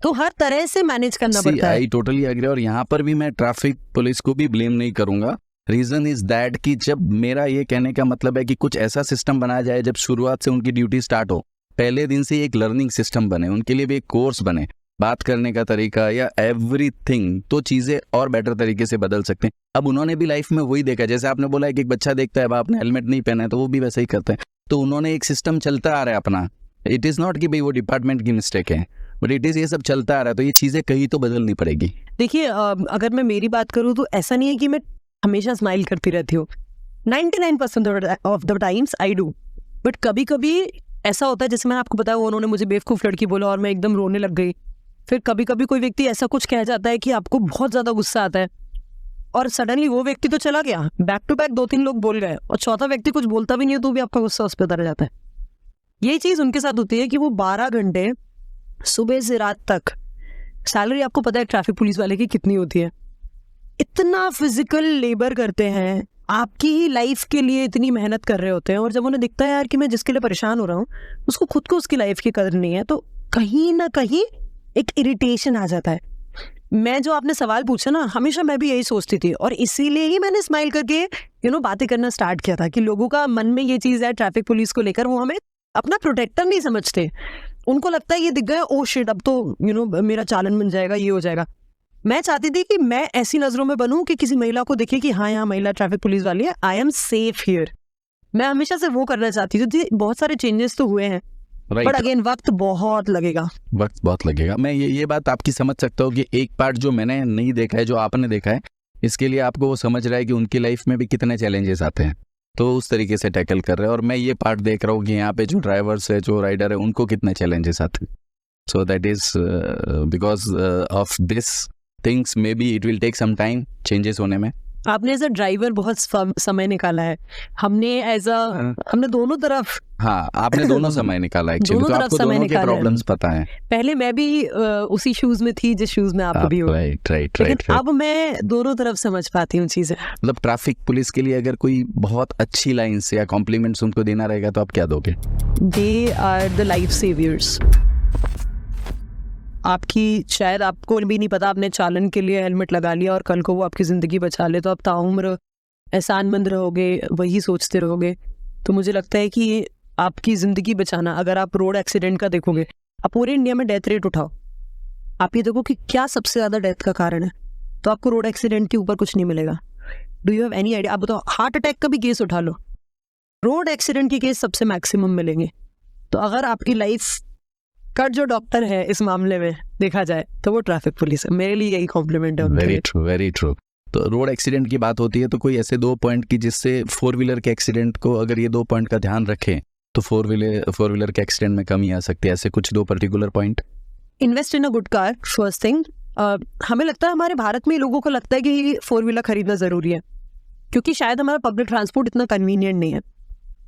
तो हर तरह से मैनेज करना पड़ता है। I totally agree. और यहाँ पर भी मैं ट्रैफिक पुलिस को भी ब्लेम नहीं करूंगा। रीजन इज दैट कि जब मेरा ये कहने का मतलब है कि कुछ ऐसा सिस्टम बनाया जाए जब शुरुआत से उनकी ड्यूटी स्टार्ट हो, पहले दिन से एक लर्निंग सिस्टम बने, उनके लिए भी एक कोर्स बने, बात करने का तरीका या एवरीथिंग, तो चीजें और बेटर तरीके से बदल सकते हैं। अब उन्होंने भी लाइफ में वही देखा, जैसे आपने बोला है कि एक बच्चा देखता है आपने हेलमेट नहीं पहना है तो वो भी वैसे ही करता है। तो उन्होंने एक सिस्टम चलता आ रहा है अपना। इट इज नॉट कि भाई वो डिपार्टमेंट की मिस्टेक है, बट इट इज ये सब चलता आ रहा है, तो ये चीजें कहीं तो बदलनी पड़ेगी। देखिए अगर मैं मेरी बात करूँ तो ऐसा नहीं है कि मैं हमेशा स्माइल करती रहती हूँ। 99% of the times I do. But कभी कभी ऐसा होता है, जैसे मैंने आपको बताया उन्होंने मुझे बेवकूफ़ लड़की बोला और मैं एकदम रोने लग गई। फिर कभी कभी कोई व्यक्ति ऐसा कुछ कह जाता है कि आपको बहुत ज़्यादा गुस्सा आता है, और सडनली वो व्यक्ति तो चला गया, बैक टू बैक 2-3 लोग बोल गए, और चौथा व्यक्ति कुछ बोलता भी नहीं है तो भी आपका गुस्सा उस पर उतर जाता है। यही चीज़ उनके साथ होती है कि वो 12 घंटे सुबह से रात तक, सैलरी आपको पता है ट्रैफिक पुलिस वाले की कितनी होती है, इतना फिजिकल लेबर करते हैं, आपकी ही लाइफ के लिए इतनी मेहनत कर रहे होते हैं, और जब उन्हें दिखता है यार कि मैं जिसके लिए परेशान हो रहा हूँ उसको खुद को उसकी लाइफ की कदर नहीं है, तो कहीं ना कहीं एक इरिटेशन आ जाता है। मैं जो आपने सवाल पूछा ना, हमेशा मैं भी यही सोचती थी, और इसीलिए ही मैंने स्माइल करके बातें करना स्टार्ट किया था कि लोगों का मन में ये चीज़ है ट्रैफिक पुलिस को लेकर, वो हमें अपना प्रोटेक्टर नहीं समझते। उनको लगता है ये दिख गया, ओ शिट, अब तो मेरा चालन बन जाएगा, ये हो जाएगा। मैं चाहती थी कि मैं ऐसी नज़रों में बनूं कि किसी महिला को देखे कि हाँ यहाँ महिला ट्रैफिक पुलिस वाली है, आई एम सेफ हियर। मैं हमेशा से वो करना चाहती थी। बहुत सारे चेंजेस तो हुए हैं, बट अगेन वक्त बहुत लगेगा। मैं ये बात आपकी समझ सकता हूँ कि एक पार्ट जो मैंने नहीं देखा है, जो आपने देखा है, इसके लिए आपको वो समझ रहा है कि उनकी लाइफ में भी कितने चैलेंजेस आते हैं, तो उस तरीके से टैकल कर रहे हैं। और मैं ये पार्ट देख रहा हूँ कि यहाँ पे जो ड्राइवर्स है, जो राइडर है, उनको कितने चैलेंजेस आते हैं। So that is because of this things maybe it will take some time changes होने में। आपने एज अ ड्राइवर बहुत समय निकाला है, हमने दोनों तरफ। हाँ, आपने दोनों समय निकाला एक्चुअली, तो आपको दोनों के प्रॉब्लम्स पता है। पहले मैं भी उसी शूज में थी जिस शूज में आप भी हो। राइट। अब मैं दोनों तरफ समझ पाती हूँ चीजें। मतलब ट्रैफिक पुलिस के लिए अगर कोई बहुत अच्छी लाइन से या कॉम्प्लीमेंट्स उनको देना रहेगा तो आप क्या दोगे? They are the life savers. आपकी शायद आपको भी नहीं पता, आपने चालन के लिए हेलमेट लगा लिया और कल को वो आपकी ज़िंदगी बचा ले, तो आप ताउम्र एहसानमंद रहोगे, वही सोचते रहोगे। तो मुझे लगता है कि आपकी ज़िंदगी बचाना, अगर आप रोड एक्सीडेंट का देखोगे, आप पूरे इंडिया में डेथ रेट उठाओ, आप ये देखो कि क्या सबसे ज़्यादा डेथ का कारण है, तो आपको रोड एक्सीडेंट के ऊपर कुछ नहीं मिलेगा। Do you have any idea? आप बताओ, हार्ट अटैक का भी केस उठा लो, रोड एक्सीडेंट के केस सबसे मैक्सिमम मिलेंगे। तो अगर आपकी लाइफ का जो डॉक्टर है इस मामले में देखा जाए तो वो ट्रैफिक पुलिस है। मेरे लिए यही कॉम्प्लीमेंट है। Very true. तो रोड एक्सीडेंट की बात होती है तो कोई ऐसे 2 पॉइंट की जिससे 4 व्हीलर के एक्सीडेंट को, अगर ये 2 पॉइंट का ध्यान रखें तो 4 व्हीलर के एक्सीडेंट में कमी आ सकती है, ऐसे कुछ 2 particular point? Invest in a good car, first thing. हमें लगता है, हमारे भारत में लोगों को लगता है कि 4 व्हीलर खरीदना ज़रूरी है क्योंकि शायद हमारा पब्लिक ट्रांसपोर्ट इतना कन्वीनियंट नहीं है।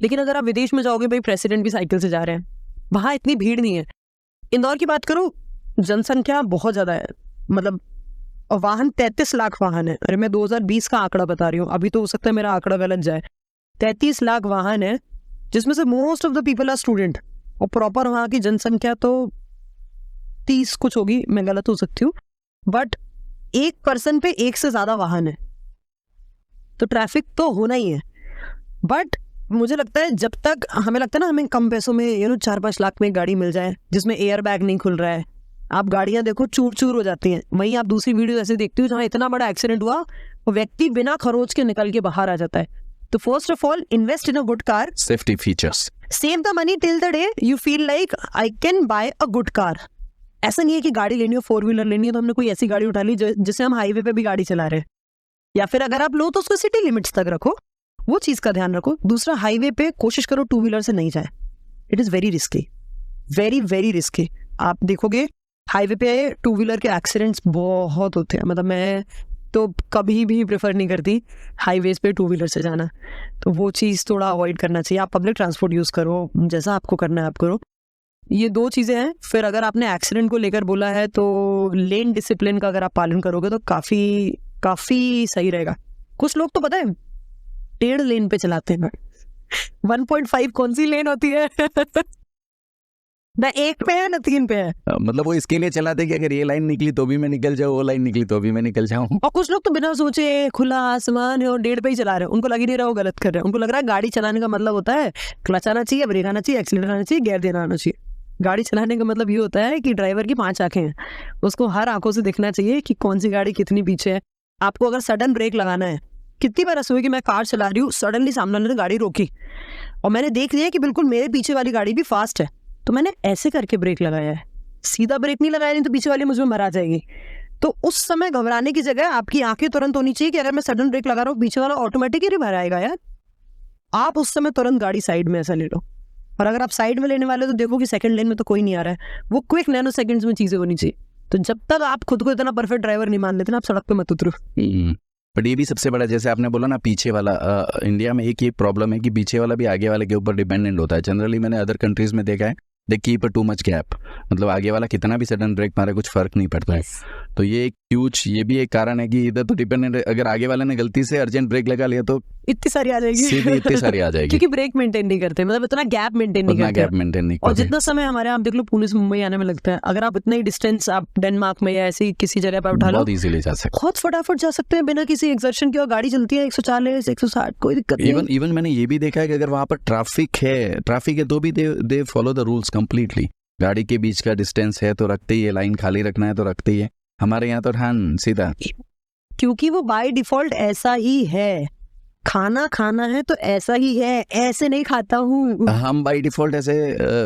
लेकिन अगर आप विदेश में जाओगे, भाई प्रेसिडेंट भी साइकिल से जा रहे हैं, वहाँ इतनी भीड़ नहीं है। इंदौर की बात करूँ, जनसंख्या बहुत ज़्यादा है, मतलब और वाहन 33 लाख वाहन है। अरे मैं 2020 का आंकड़ा बता रही हूँ, अभी तो हो सकता है मेरा आंकड़ा गलत जाए। 33 लाख वाहन है जिसमें से most of the people are student, और प्रॉपर वहाँ की जनसंख्या तो 30 कुछ होगी, मैं गलत हो सकती हूँ, बट एक पर्सन पे एक से ज्यादा वाहन है, तो ट्रैफिक तो होना ही है। बट मुझे लगता है जब तक हमें लगता है ना हमें कम पैसों में 4-5 लाख में एक गाड़ी मिल जाए जिसमें एयर बैग नहीं खुल रहा है, आप गाड़ियां देखो चूर चूर हो जाती हैं। वहीं आप दूसरी वीडियो ऐसे देखती हो जहाँ इतना बड़ा एक्सीडेंट हुआ वो व्यक्ति बिना खरोच के निकल के बाहर आ जाता है। तो first of all invest in a good car, safety features, save the money till the day you feel like I can buy a good car. ऐसा नहीं है कि गाड़ी लेनी हो, 4 व्हीलर लेनी है तो हमने कोई ऐसी गाड़ी उठा ली जिससे हम हाईवे पे भी गाड़ी चला रहे हैं, या फिर अगर आप लो तो उसको सिटी लिमिट्स तक रखो, वो चीज का ध्यान रखो। दूसरा, हाईवे पे कोशिश करो 2 व्हीलर से नहीं जाए, it is very risky, very very risky. आप देखोगे हाईवे पे 2 व्हीलर के एक्सीडेंट्स बहुत होते हैं, मतलब मैं तो कभी भी प्रेफर नहीं करती हाईवेज पे 2 व्हीलर से जाना, तो वो चीज़ थोड़ा अवॉइड करना चाहिए। आप पब्लिक ट्रांसपोर्ट यूज़ करो, जैसा आपको करना है आप करो। ये 2 चीज़ें हैं। फिर अगर आपने एक्सीडेंट को लेकर बोला है तो लेन डिसिप्लिन का अगर आप पालन करोगे तो काफ़ी सही रहेगा। कुछ लोग तो पता है 1.5 लेन पे चलाते हैं, 1.5 कौन सी लेन होती है ना 1 पे है ना 3 पे है। मतलब वो इसके लिए चलाते कि अगर ये लाइन निकली तो भी मैं निकल जाऊँ, वो लाइन निकली तो भी मैं निकल जाऊँ। और कुछ लोग तो बिना सोचे खुला आसमान है और 1.5 पे ही चला रहे हैं, उनको लग ही नहीं रहा वो गलत कर रहे हैं। उनको लग रहा है गाड़ी चलाने का मतलब होता है क्लच आना चाहिए, ब्रेक आना चाहिए, एक्सीलेटर आना चाहिए, गियर देना आना चाहिए। गाड़ी चलाने का मतलब ये होता है कि ड्राइवर की 5 आंखें हैं, उसको हर आंखों से दिखना चाहिए कि कौन सी गाड़ी कितनी पीछे है। आपको अगर सडन ब्रेक लगाना है, कितनी बार ऐसा हुई कि मैं कार चला रही हूँ, सडनली सामने वाले ने गाड़ी रोकी और मैंने देख लिया कि बिल्कुल मेरे पीछे वाली गाड़ी भी फास्ट है, तो मैंने ऐसे करके ब्रेक लगाया है, सीधा ब्रेक नहीं लगाया, नहीं तो पीछे वाली मुझे मरा जाएगी। तो उस समय घबराने की जगह आपकी आंखें तुरंत होनी चाहिए कि अगर मैं सडन ब्रेक लगा रहा हूँ पीछे वाला ऑटोमेटिक ही भर आएगा यार, आप उस समय तुरंत गाड़ी साइड में ऐसा ले लो। और अगर आप साइड में लेने वाले हो तो देखो कि सेकंड लेन में तो कोई नहीं आ रहा है, वो क्विक नैनो सेकंड्स में चीजें होनी चाहिए। तो जब तक आप खुद को इतना परफेक्ट ड्राइवर नहीं मान लेते ना, आप सड़क पे मत उतरो। बट ये भी सबसे बड़ा, जैसे आपने बोला ना पीछे वाला, इंडिया में एक ये प्रॉब्लम है कि पीछे वाला भी आगे वाले के ऊपर डिपेंडेंट होता है। जनरली मैंने अदर कंट्रीज में देखा है they keep too much gap, मतलब आगे वाला कितना भी सडन ब्रेक मारे कुछ फर्क नहीं पड़ता है। तो ये एक ह्यूज, ये भी एक कारण है कि इधर तो डिपेंडेंट, अगर आगे वाले ने गलती से अर्जेंट ब्रेक लगा लिया तो इतनी सारी आ जाएगी, सीधी इतनी सारी आ जाएगी, क्योंकि ब्रेक मेंटेन नहीं करते, मतलब इतना गैप मेंटेन नहीं करते, गैप मेंटेन नहीं और करते। जितना समय हमारे आप देख लो पुणे से मुंबई आने में लगता है, अगर आप इतना ही डिस्टेंस आप डेनमार्क में या ऐसी किसी जगह पर उठा लो, बहुत इजीली जा सकते, बहुत फटाफट जा सकते हैं बिना किसी एक्सर्शन के, और गाड़ी चलती है 140 160, कोई दिक्कत नहीं। इवन मैंने ये भी देखा है कि अगर वहाँ पर ट्रैफिक है तो भी they follow the rules completely. गाड़ी के बीच का डिस्टेंस है तो रखते ही है, लाइन खाली रखना है तो रखते ही है। हमारे यहाँ तो सीधा, क्योंकि वो बाय डिफॉल्ट ऐसा ही है, खाना है तो ऐसा ही है, ऐसे नहीं खाता हूँ। हम बाय डिफॉल्ट ऐसे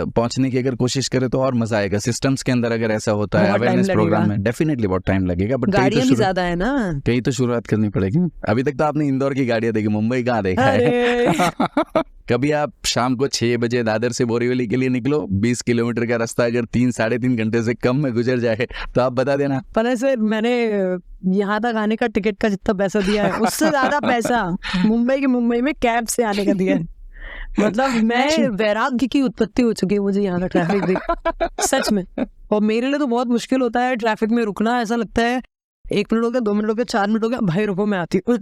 पहुंचने की अगर कोशिश करें तो और मजा आएगा। सिस्टम्स के अंदर अगर ऐसा होता है अवेयरनेस प्रोग्राम में, डेफिनेटली बहुत टाइम लगेगा, बट गाड़ियां भी ज्यादा है ना, कहीं तो शुरुआत करनी पड़ेगी। अभी तक तो आपने इंदौर की गाड़ियां देखी, मुंबई कहाँ देखा है। कभी आप शाम को 6 बजे दादर से बोरीवली के लिए निकलो, 20 किलोमीटर का रास्ता अगर 3-3.5 घंटे से कम में गुजर जाए तो आप बता देना। पर ऐसे मैंने यहाँ तक आने का टिकट का जितना पैसा दिया है उससे ज्यादा पैसा मुंबई में कैब से आने का दिया है। मतलब मैं वैराग्य की उत्पत्ति हो चुकी है मुझे यहाँ का ट्रैफिक देख, सच में। और मेरे लिए तो बहुत मुश्किल होता है ट्रैफिक में रुकना, ऐसा लगता है 1 मिनट हो गया, 2 मिनट हो गया, 4 मिनट हो गया, भाई रुको मैं आती हूँ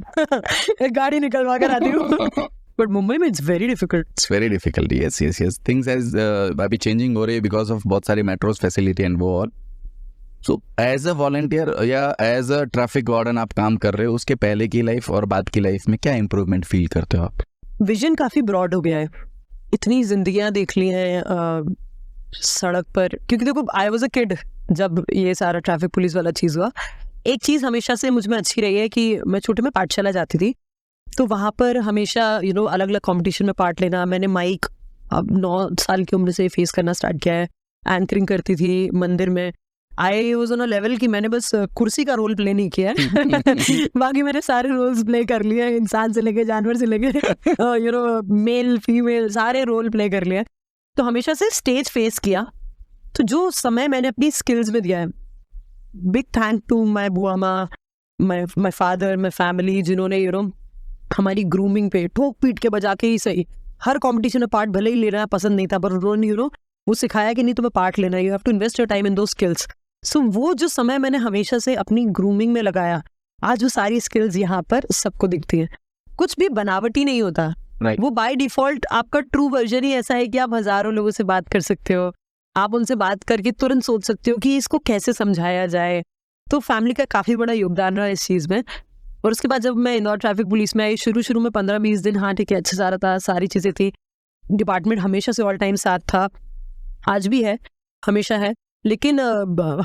गाड़ी निकलवा कर आती हूँ। But मुंबई में it's very difficult. It's very difficult. Yes. Things as अभी changing हो रही है because of बहुत सारी metros facility and वो और. So as a volunteer या as a traffic warden आप काम कर रहे हो, उसके पहले की लाइफ और बाद की लाइफ में क्या इम्प्रूवमेंट फील करते हो आप? विजन काफी ब्रॉड हो गया है, इतनी जिंदगियां देख ली हैं सड़क पर। क्योंकि देखो आई वॉज अ किड जब ये सारा ट्रैफिक पुलिस वाला चीज हुआ। एक चीज हमेशा से मुझ में अच्छी रही है कि मैं छोटे में पाठशाला जाती थी, तो वहाँ पर हमेशा अलग अलग कंपटीशन में पार्ट लेना। मैंने माइक अब 9 साल की उम्र से फेस करना स्टार्ट किया है। एंकरिंग करती थी मंदिर में। I was on a level कि मैंने बस कुर्सी का रोल प्ले नहीं किया है बाकी मैंने सारे रोल्स प्ले कर लिए, इंसान से लेके जानवर से लेके मेल फीमेल सारे रोल प्ले कर लिए। तो हमेशा से स्टेज फेस किया। तो जो समय मैंने अपनी स्किल्स में दिया है, बिग थैंक टू माई बुआ माँ, माई फादर, माई फैमिली, जिन्होंने हमारी ग्रूमिंग पे ठोक पीट के बजा के ही सही हर कंपटीशन में पार्ट भले ही लेना पसंद नहीं था, पर उन्होंने वो सिखाया कि नहीं तुम्हें पार्ट लेना है, you have to invest your time in those skills. सो वो जो समय मैंने हमेशा से अपनी ग्रूमिंग में लगाया, आज वो सारी स्किल्स यहाँ पर सबको दिखती हैं। कुछ भी बनावटी नहीं होता, Right. वो बाय डिफॉल्ट आपका ट्रू वर्जन ही ऐसा है कि आप हजारों लोगों से बात कर सकते हो, आप उनसे बात करके तुरंत सोच सकते हो कि इसको कैसे समझाया जाए। तो फैमिली का काफ़ी बड़ा योगदान रहा इस चीज़ में। और उसके बाद जब मैं इंदौर ट्रैफिक पुलिस में आई, शुरू में 15-20 दिन हाँ ठीक है अच्छा जा रहा था, सारी चीज़ें थी, डिपार्टमेंट हमेशा से ऑल टाइम साथ था, आज भी है, हमेशा है। लेकिन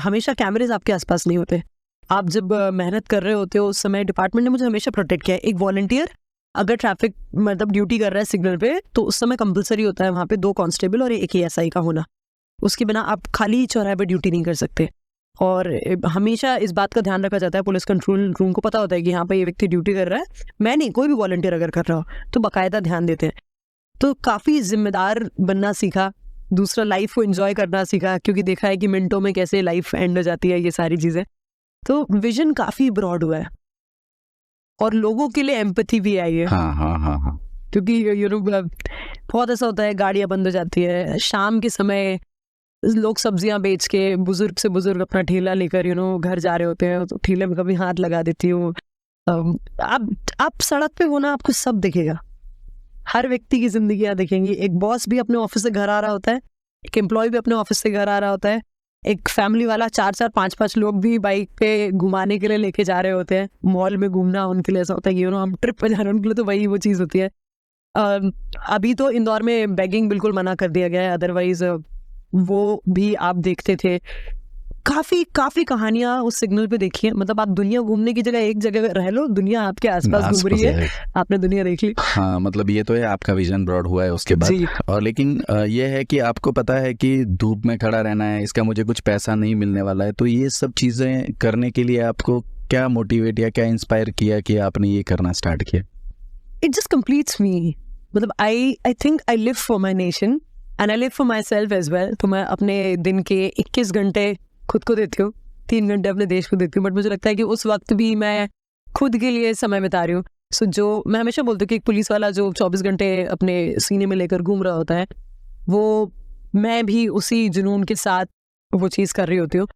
हमेशा कैमरेज आपके आसपास नहीं होते। आप जब मेहनत कर रहे होते हो उस समय डिपार्टमेंट ने मुझे हमेशा प्रोटेक्ट किया है। एक वॉलंटियर अगर ट्रैफिक मतलब ड्यूटी कर रहा है सिग्नल पे, तो उस समय कंपलसरी होता है वहाँ पे 2 कांस्टेबल और एक एएसआई का होना। उसके बिना आप खाली चौराहे पे ड्यूटी नहीं कर सकते। और हमेशा इस बात का ध्यान रखा जाता है, पुलिस कंट्रोल रूम को पता होता है कि यहाँ पे ये व्यक्ति ड्यूटी कर रहा है, मैं नहीं, कोई भी वॉलंटियर अगर कर रहा हो तो बाकायदा ध्यान देते हैं। तो काफ़ी जिम्मेदार बनना सीखा, दूसरा लाइफ को एंजॉय करना सीखा, क्योंकि देखा है कि मिनटों में कैसे लाइफ एंड हो जाती है ये सारी चीज़ें। तो विजन काफ़ी ब्रॉड हुआ है और लोगों के लिए एम्पैथी भी आई है। हाँ। क्योंकि यू नो बहुत ऐसा होता है, गाड़ियाँ बंद हो जाती है, शाम के समय लोग सब्जियां बेच के, बुजुर्ग से बुजुर्ग अपना ठेला लेकर घर जा रहे होते हैं, तो ठेले में कभी हाथ लगा देती हूँ। आप सड़क पे हो ना, आपको सब दिखेगा, हर व्यक्ति की जिंदगियां दिखेंगी। एक बॉस भी अपने ऑफिस से घर आ रहा होता है, एक एम्प्लॉय भी अपने ऑफिस से घर आ रहा होता है, एक फैमिली वाला 4-4, 5-5 लोग भी बाइक पे घुमाने के लिए लेके जा रहे होते हैं। मॉल में घूमना उनके लिए ऐसा होता है कि हम ट्रिप पे जा रहे हैं, उनके लिए तो वही वो चीज़ होती है। अभी तो इंदौर में बैगिंग बिल्कुल मना कर दिया गया है, अदरवाइज वो भी आप देखते थे। काफी कहानियां उस सिग्नल पे देखी है। मतलब आप दुनिया घूमने की जगह एक जगह रह लो, दुनिया आपके आसपास घूम रही है, आपने दुनिया देख ली। हाँ, मतलब ये तो है, आपका विजन ब्रॉड हुआ है उसके बाद। और लेकिन ये है कि आपको पता है कि धूप में खड़ा रहना है, इसका मुझे कुछ पैसा नहीं मिलने वाला है। तो ये सब चीजें करने के लिए आपको क्या मोटिवेट या क्या इंस्पायर किया कि आपने ये करना स्टार्ट किया? It just completes me. मतलब I think I live for my nation and I live for myself as well. तो मैं अपने दिन के 21 घंटे खुद को देती हूँ, 3 घंटे अपने देश को देती हूँ, बट मुझे लगता है कि उस वक्त भी मैं खुद के लिए समय बिता रही हूँ। सो जो मैं हमेशा बोलती हूँ कि एक पुलिस वाला जो 24 घंटे अपने सीने में लेकर घूम रहा होता है, वो मैं भी उसी जुनून के साथ वो चीज़ कर रही होती हूँ।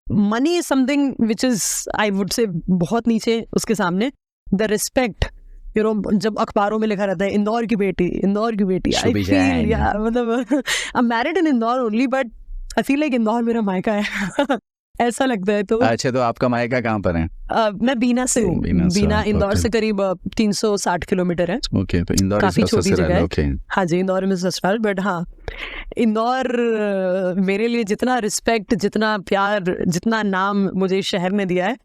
Money is something which is I would say बहुत नीचे उसके सामने। द रिस्पेक्ट जब अखबारों में लिखा रहता है इंदौर की बेटी, आई फील मतलब I am married in Indore only, but I feel like Indore मेरा मायका है ऐसा लगता है। तो अच्छा, तो आपका मायका कहाँ पर है? मैं बीना से हूँ। बीना इंदौर से करीब 360 किलोमीटर है। ओके, तो इंदौर काफी छोटी जगह है। okay. हाँ जी, इंदौर में ससुराल, बट हाँ इंदौर मेरे लिए जितना रिस्पेक्ट, जितना प्यार, जितना नाम मुझे शहर ने दिया है,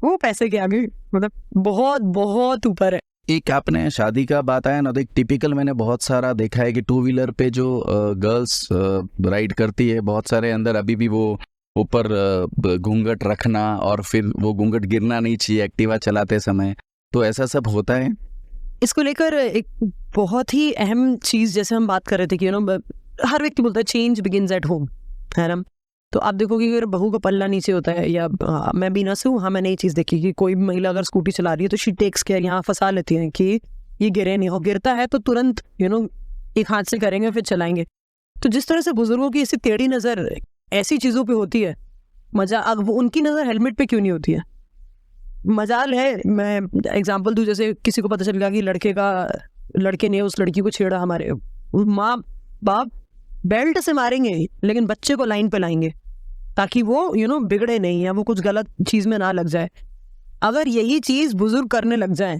वो पैसे के आगे मतलब बहुत बहुत ऊपर है। एक आपने शादी का बात आया ना, तो एक टिपिकल मैंने बहुत सारा देखा है कि 2 व्हीलर पे जो गर्ल्स राइड करती है, बहुत सारे अंदर अभी भी वो ऊपर घूंघट रखना और फिर वो घूंघट गिरना नहीं चाहिए एक्टिवा चलाते समय। तो ऐसा सब होता है? इसको लेकर एक बहुत ही अहम चीज़, जैसे हम बात कर रहे थे कि हर व्यक्ति बोलता है चेंज बिगिंस एट होम, है ना। तो आप देखोगे कि अगर बहू का पल्ला नीचे होता है, या मैं बीना से हूँ, हाँ मैंने ये चीज़ देखी कि कोई महिला अगर स्कूटी चला रही है तो शी टेक्स केयर, यहाँ फंसा लेती है कि ये गिरे नहीं, और गिरता है तो तुरंत एक हाथ से करेंगे फिर चलाएंगे। तो जिस तरह से बुजुर्गों की ऐसी टेढ़ी नज़र ऐसी चीज़ों पे होती है, मजा अब उनकी नज़र हेलमेट पे क्यों नहीं होती है? मजाल है, मैं एग्जाम्पल दूँ, जैसे किसी को पता चल गया कि लड़के ने उस लड़की को छेड़ा, हमारे माँ बाप बेल्ट से मारेंगे लेकिन बच्चे को लाइन पे लाएंगे ताकि वो बिगड़े नहीं, या वो कुछ गलत चीज़ में ना लग जाए। अगर यही चीज़ बुजुर्ग करने लग जाए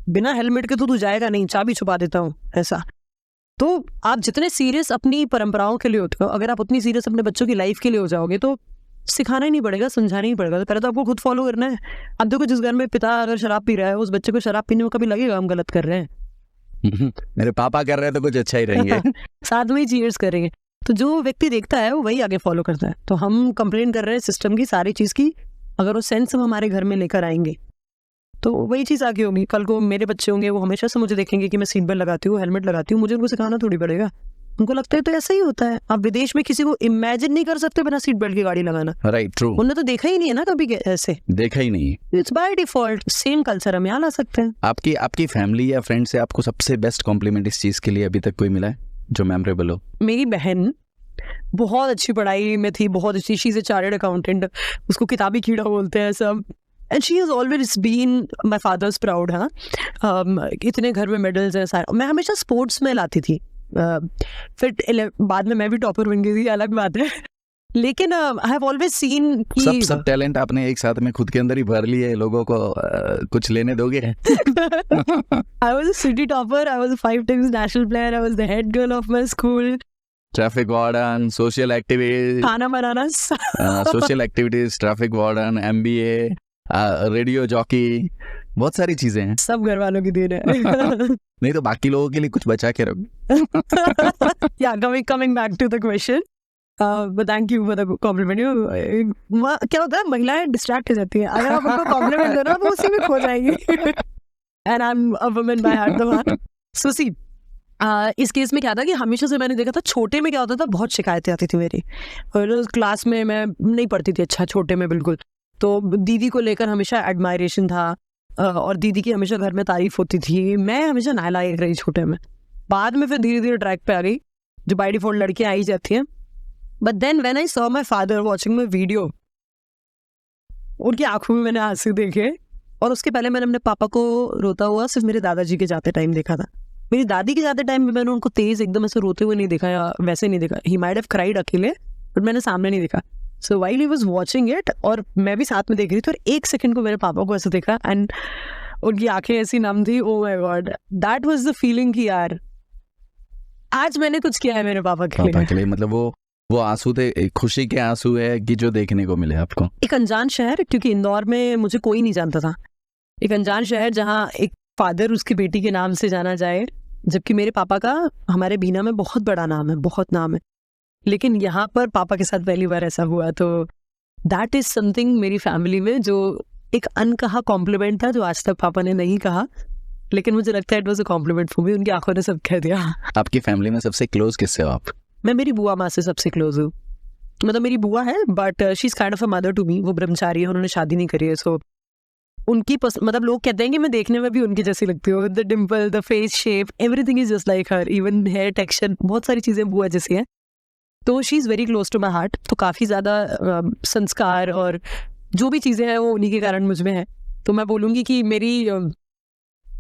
बिना हेलमेट के, तो तू जाएगा नहीं, चाबी छुपा देता हूँ ऐसा। तो आप जितने सीरियस अपनी परंपराओं के लिए होते हो, अगर आप उतनी सीरियस अपने बच्चों की लाइफ के लिए हो जाओगे तो सिखाना ही नहीं पड़ेगा, समझाना ही पड़ेगा। तो पहले तो आपको खुद फॉलो करना है। अब देखो, जिस घर में पिता अगर शराब पी रहा है, उस बच्चे को शराब पीने में कभी लगेगा हम गलत कर रहे हैं? मेरे पापा कर रहे हैं तो कुछ अच्छा ही रहेंगे साथ में ही चीयर्स करेंगे। तो जो व्यक्ति देखता है वो वही आगे फॉलो करता है। तो हम कंप्लेन कर रहे हैं सिस्टम की, सारी चीज़ की, अगर वो सेंस हम हमारे घर में लेकर आएंगे तो वही चीज़ आगे होगी। कल को मेरे बच्चे होंगे, वो हमेशा से मुझे देखेंगे कि मैं सीट बेल्ट लगाती हूँ, हेलमेट लगाती हूँ, मुझे उनको सिखाना थोड़ी पड़ेगा। उनको लगता है तो ऐसा ही होता है। आप विदेश में किसी को इमेजिन नहीं कर सकते बिना सीट बेल्ट की गाड़ी लगाना। Right, true. उन्होंने तो देखा ही नहीं है ना कभी, ऐसे देखा ही नहीं। It's by default. Same culture हम यहाँ ला सकते हैं। आपकी फैमिली या फ्रेंड से आपको सबसे बेस्ट कॉम्प्लीमेंट इस चीज़ के लिए अभी तक कोई मिला है जो मेमोरेबल हो? मेरी बहन बहुत अच्छी पढ़ाई में थी, बहुत अच्छी, she is a chartered accountant, उसको किताबी कीड़ा बोलते हैं सब। And she has always been my father's proud है ना। इतने घर में मेडल्स हैं सारे, मैं हमेशा स्पोर्ट्स में लाती थी। फिर बाद में मैं भी टॉपर बन गई थी, अलग बात है, लेकिन आई हैव ऑलवेज सीन कि सब टैलेंट आपने एक साथ में खुद के अंदर ही भर लिए, लोगों को कुछ लेने दोगे? I was a city topper, I was a 5 times national player, I was the head girl of my school. Traffic warden, social activities, खाना बनाना social activities, traffic warden, MBA, radio jockey, बहुत सारी चीजें हैं। सब घर वालों की देन है। नहीं तो बाकी लोगों के लिए कुछ बचा के रखो। Yeah, coming back to the question. But thank you for the compliment. क्या होता है, महिलाएं डिस्ट्रैक्ट हो जाती हैं, अगर आप उनको कॉम्प्लीमेंट दो ना तो उसी में खो जाएंगी। And I am a woman by heart. So see, इस केस में क्या था कि हमेशा से मैंने देखा था, छोटे में क्या होता था, बहुत शिकायतें आती थी मेरी, और क्लास में मैं नहीं पढ़ती थी अच्छा, छोटे में बिल्कुल। तो दीदी को लेकर हमेशा एडमायरेशन था, और दीदी की हमेशा घर में तारीफ होती थी, मैं हमेशा नालायक रही छोटे में। बाद में फिर धीरे धीरे ट्रैक पे आ गई, जो बाय डिफॉल्ट लड़कियां आई जाती हैं। But then when I saw my father watching my video, उनकी आंखों में मैंने आंसू देखे, और उसके पहले मैंने अपने पापा को रोता हुआ सिर्फ मेरे दादाजी के जाते टाइम देखा था। मेरी दादी के जाते टाइम में मैंने उनको तेज एकदम ऐसे रोते हुए नहीं देखा, या वैसे नहीं देखा। ही माइट हैव क्राइड अकेले, बट मैंने सामने नहीं देखा। सो while he was watching it, और मैं भी साथ में देख रही थी, और एक सेकंड को मेरे पापा को ऐसे देखा, एंड उनकी आंखें ऐसी नम थी। ओह my God, that was the feeling कि यार आज मैंने कुछ किया है मेरे पापा के लिए। मतलब वो आंसू थे, खुशी के आंसू है कि जो देखने को मिले आपको। एक अनजान शहर, क्योंकि इंदौर में मुझे कोई नहीं जानता था, एक अनजान शहर जहाँ एक फादर उसकी बेटी के नाम से जाना जाए, जबकि मेरे पापा का हमारे बीना में बहुत बड़ा नाम है, बहुत नाम है, लेकिन यहाँ पर पापा के साथ पहली बार ऐसा हुआ। तो दैट इज समथिंग मेरी फैमिली में जो एक अनकहा कॉम्प्लीमेंट था, जो आज तक पापा ने नहीं कहा, लेकिन मुझे लगता है it was a compliment for me. उनकी आंखों ने सब कह दिया। आपकी फैमिली में सबसे क्लोज किससे हो आप? मैं मेरी बुआ माँ से सबसे क्लोज हूँ। मतलब मेरी बुआ है, but she is kind of a mother to me. वो ब्रह्मचारी है, उन्होंने शादी नहीं करी है, सो उनकी मतलब लोग कहते हैं कि मैं देखने में भी उनकी जैसी लगती हूँ। The dimple, the face shape, everything is just like her, even hair texture, बहुत सारी चीज़ें बुआ जैसी हैं। तो she is very close to my heart. तो काफ़ी ज़्यादा संस्कार और जो भी चीज़ें हैं वो उन्हीं के कारण मुझ में है। तो मैं बोलूँगी कि मेरी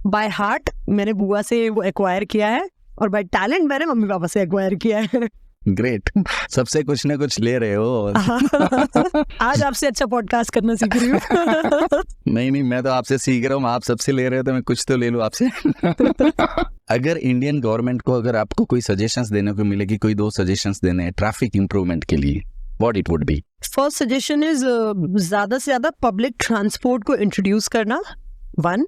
बाय हार्ट मैंने बुआ से वो एक्वायर किया है, और बाय टैलेंट मैंने मम्मी पापा से एक्वायर किया है। ग्रेट, सबसे कुछ ना कुछ ले रहे हो। आज आपसे अच्छा पॉडकास्ट करना सीख रही हूँ। नहीं, मैं तो आपसे सीख रहा हूँ, आप सबसे ले रहे हो, तो मैं कुछ तो ले लूँ आपसे। अगर इंडियन गवर्नमेंट को, अगर आपको कोई सजेशंस देने को मिले कि कोई 2 सजेशंस देने हैं ट्रैफिक इंप्रूवमेंट के लिए, what it would be? First suggestion is ज़्यादा से ज़्यादा पब्लिक ट्रांसपोर्ट को इंट्रोड्यूस करना। 1,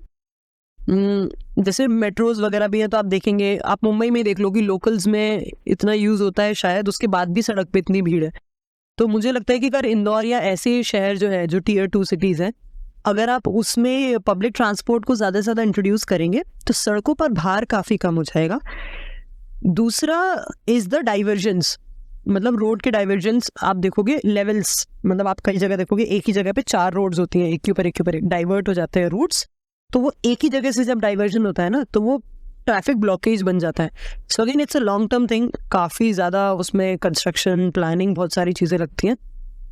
जैसे मेट्रोज वगैरह भी हैं, तो आप देखेंगे, आप मुंबई में देख लो कि लोकल्स में इतना यूज़ होता है, शायद उसके बाद भी सड़क पे इतनी भीड़ है। तो मुझे लगता है कि अगर इंदौर या ऐसे शहर जो है, जो Tier 2 सिटीज़ हैं, अगर आप उसमें पब्लिक ट्रांसपोर्ट को ज़्यादा से ज़्यादा इंट्रोड्यूस करेंगे तो सड़कों पर भार काफ़ी कम हो जाएगा। दूसरा इज़ द डाइवर्जेंस। मतलब रोड के डाइवर्जेंस आप देखोगे, लेवल्स, मतलब आप कई जगह देखोगे एक ही जगह पे 4 रोड्स होती हैं, एक के ऊपर एक डाइवर्ट हो जाते हैं रूट्स। तो वो एक ही जगह से जब डाइवर्जन होता है ना, तो वो ट्रैफिक ब्लॉकेज बन जाता है। So again it's a long term thing, काफ़ी ज़्यादा उसमें कंस्ट्रक्शन, प्लानिंग, बहुत सारी चीज़ें लगती हैं।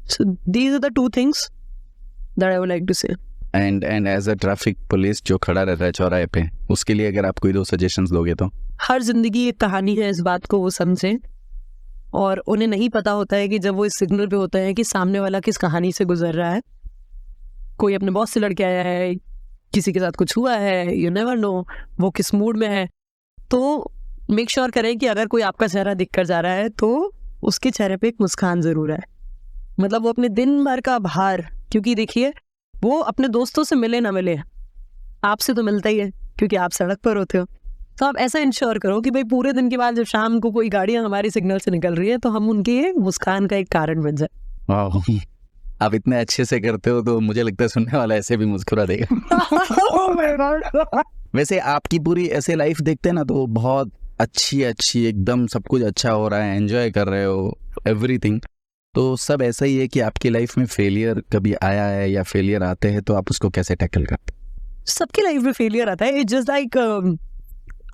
So these are the 2 things that I would like to say. And as a traffic police जो खड़ा रहता है चौराहे पे, उसके लिए अगर आप कोई 2 सजेशंस दोगे तो? हर जिंदगी एक कहानी है, इस बात को वो समझें, और उन्हें नहीं पता होता है कि जब वो इस सिग्नल पे होते हैं कि सामने वाला किस कहानी से गुजर रहा है। कोई अपने बॉस से लड़के आया है, किसी के साथ कुछ हुआ है, यू नेवर नो वो किस मूड में है। तो मेक श्योर करें कि अगर कोई आपका चेहरा दिख कर जा रहा है तो उसके चेहरे पे एक मुस्कान ज़रूर है। मतलब वो अपने दिन भर का भार, क्योंकि देखिए वो अपने दोस्तों से मिले ना मिले, आपसे तो मिलता ही है, क्योंकि आप सड़क पर होते हो। तो आप ऐसा इंश्योर करो कि भाई पूरे दिन के बाद जब शाम को कोई गाड़ियाँ हमारी सिग्नल से निकल रही है तो हम उनके मुस्कान का एक कारण बन जाए। वाह, आप इतने अच्छे से करते हो तो मुझे लगता है सुनने वाला ऐसे भी मुस्कुरा देगा। वैसे आपकी पूरी ऐसे लाइफ देखते हैं ना, तो बहुत अच्छी एकदम सब कुछ अच्छा हो रहा है, एंजॉय कर रहे हो एवरीथिंग। तो सब ऐसा ही है कि आपकी लाइफ में फेलियर कभी आया है या फेलियर आते हैं, तो आप उसको कैसे टैकल करते? सबकी लाइफ में फेलियर आता है। इट्स जस्ट लाइक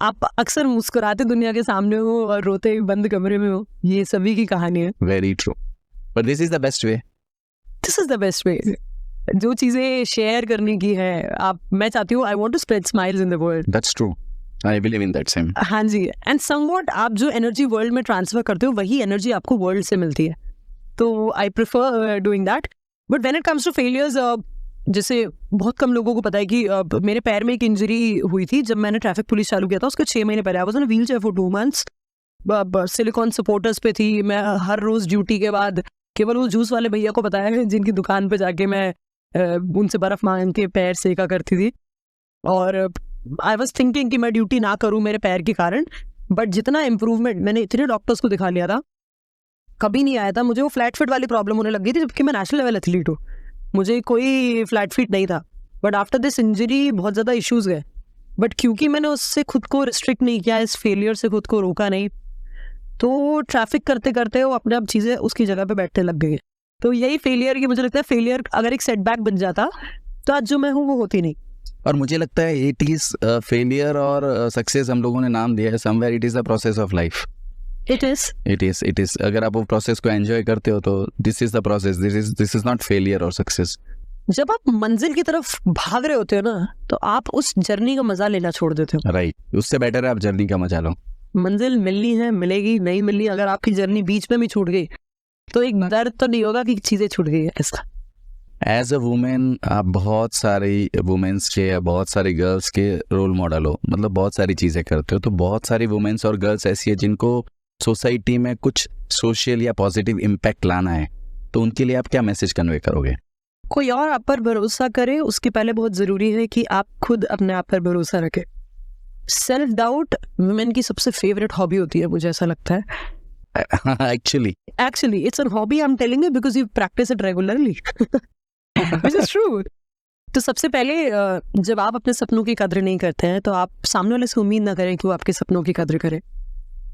आप अक्सर मुस्कुराते दुनिया के सामने हो और रोते बंद कमरे में हो, ये सभी की कहानी है. Very true, but this is the best way. This is the best way. जो चीजें शेयर करने की है, आप, मैं चाहती हूँ, I want to spread smiles in the world. That's true, I believe in that same. हाँ जी. एंड समवॉट आप जो एनर्जी वर्ल्ड में ट्रांसफर करते हो वही एनर्जी आपको वर्ल्ड से मिलती है. तो I prefer doing that. But when it comes to failures, जैसे बहुत कम लोगों को पता है कि मेरे पैर में एक इंजरी हुई थी जब मैंने ट्रैफिक पुलिस चालू किया था. उसके 6 महीने पहले I was on wheel chair for 2 months. Silicon supporters पे थी मैं. हर रोज ड्यूटी के बाद केवल वो जूस वाले भैया को पता है जिनकी दुकान पे जाके मैं उनसे बर्फ मांग के पैर सेका करती थी. और आई वॉज थिंकिंग कि मैं ड्यूटी ना करूं मेरे पैर के कारण. बट जितना इम्प्रूवमेंट, मैंने इतने डॉक्टर्स को दिखा लिया था, कभी नहीं आया था मुझे वो फ्लैट फिट वाली प्रॉब्लम होने लग गई थी, जबकि मैं नेशनल लेवल एथलीट हूँ. मुझे कोई फ्लैट फिट नहीं था. बट आफ्टर दिस इंजरी बहुत ज़्यादा इश्यूज गए. बट क्योंकि मैंने उससे खुद को रिस्ट्रिक्ट नहीं किया, इस फेलियर से खुद को रोका नहीं, तो ट्रैफिक करते करते वो अपने आप चीज़ें उसकी जगह पे बैठने लग गई. तो यही फेलियर की, मुझे लगता है फेलियर अगर एक सेटबैक बन जाता तो आज जो मैं हूँ वो होती नहीं. और मुझे लगता है इट इज फेलियर और सक्सेस हम लोगों ने नाम दिया है, somewhere it is the process of life. It is अगर आप वो प्रोसेस को एंजॉय करते हो तो this is the process, this is not failure और सक्सेस. जब आप मंजिल की तरफ भाग रहे होते हो ना, तो आप उस जर्नी का मजा लेना छोड़ देते हो. राइट, उससे बेटर है आप जर्नी का मजा लो. मंजिल मिलनी है, मिलेगी, नहीं मिलनी. अगर आपकी जर्नी बीच में भी छूट गई तो एक दर्द तो नहीं होगा कि चीजें छूट गई है. ऐसा एज अ वुमेन आप बहुत सारी वुमेन्स के या बहुत सारी गर्ल्स के रोल मॉडल हो, मतलब बहुत सारी चीज़ें करते हो. तो बहुत सारी वुमेन्स और गर्ल्स ऐसी है जिनको सोसाइटी में कुछ सोशल या पॉजिटिव इम्पैक्ट लाना है, तो उनके लिए आप क्या मैसेज कन्वे करोगे? कोई और आप पर भरोसा करे उसके पहले बहुत ज़रूरी है कि आप खुद अपने आप पर भरोसा रखें. सेल्फ डाउट वुमेन की सबसे फेवरेट हॉबी होती है, मुझे ऐसा लगता है. Actually, it's a hobby, I'm telling you, because you practice it regularly. Which is true. तो सबसे पहले जब आप अपने सपनों की कद्र नहीं करते हैं तो आप सामने वाले से उम्मीद ना करें कि वो आपके सपनों की कद्र करे.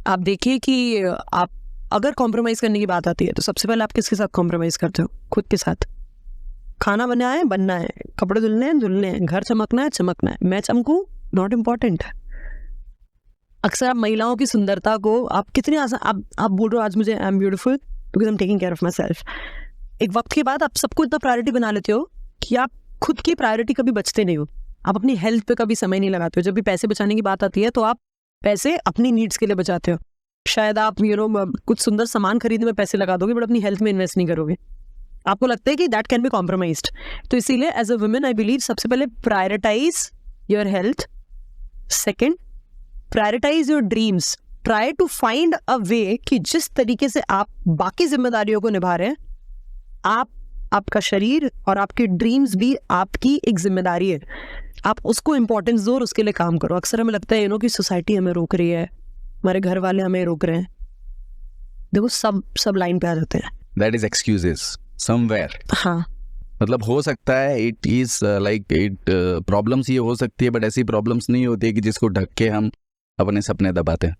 आप देखिए कि आप अगर कॉम्प्रोमाइज़ करने की बात आती है तो सबसे पहले आप किसके साथ कॉम्प्रोमाइज़ करते हो? खुद के साथ. खाना बनना है, कपड़े धुलने हैं, घर चमकना है. मैं चमकूँ, नॉट इम्पॉर्टेंट. अक्सर आप महिलाओं की सुंदरता को आप कितने आसान, आप बोल रहे हो आज मुझे I am beautiful because I am taking care of my self. एक वक्त के बाद आप सबको इतना प्रायोरिटी बना लेते हो कि आप खुद की प्रायोरिटी कभी बचते नहीं हो. आप अपनी हेल्थ पे कभी समय नहीं लगाते हो. जब भी पैसे बचाने की बात आती है तो आप पैसे अपनी नीड्स के लिए बचाते हो. शायद आप कुछ सुंदर सामान खरीदने में पैसे लगा दोगे बट अपनी हेल्थ में इन्वेस्ट नहीं करोगे. आपको लगता है कि दैट कैन बी कॉम्प्रोमाइज्ड. तो इसीलिए as a women I believe सबसे पहले prioritize your health. Second, prioritize your dreams. Try to find a way कि जिस तरीके से आप बाकी जिम्मेदारियों को निभा रहे हैं, आपका शरीर और आपके ड्रीम्स भी आपकी एक जिम्मेदारी है. आप उसको इम्पोर्टेंस दो और उसके लिए काम करो. अक्सर हमें लगता है कि सोसाइटी हमें रोक रही है, हमारे घर वाले हमें रोक रहे हैं. देखो सब लाइन पे आ जाते हैं. That is excuses somewhere. हाँ, मतलब हो सकता है it is like it problems ये हो सकती है, बट ऐसी प्रॉब्लम्स नहीं होती है कि जिसको ढक के हम अपने सपने दबाते हैं.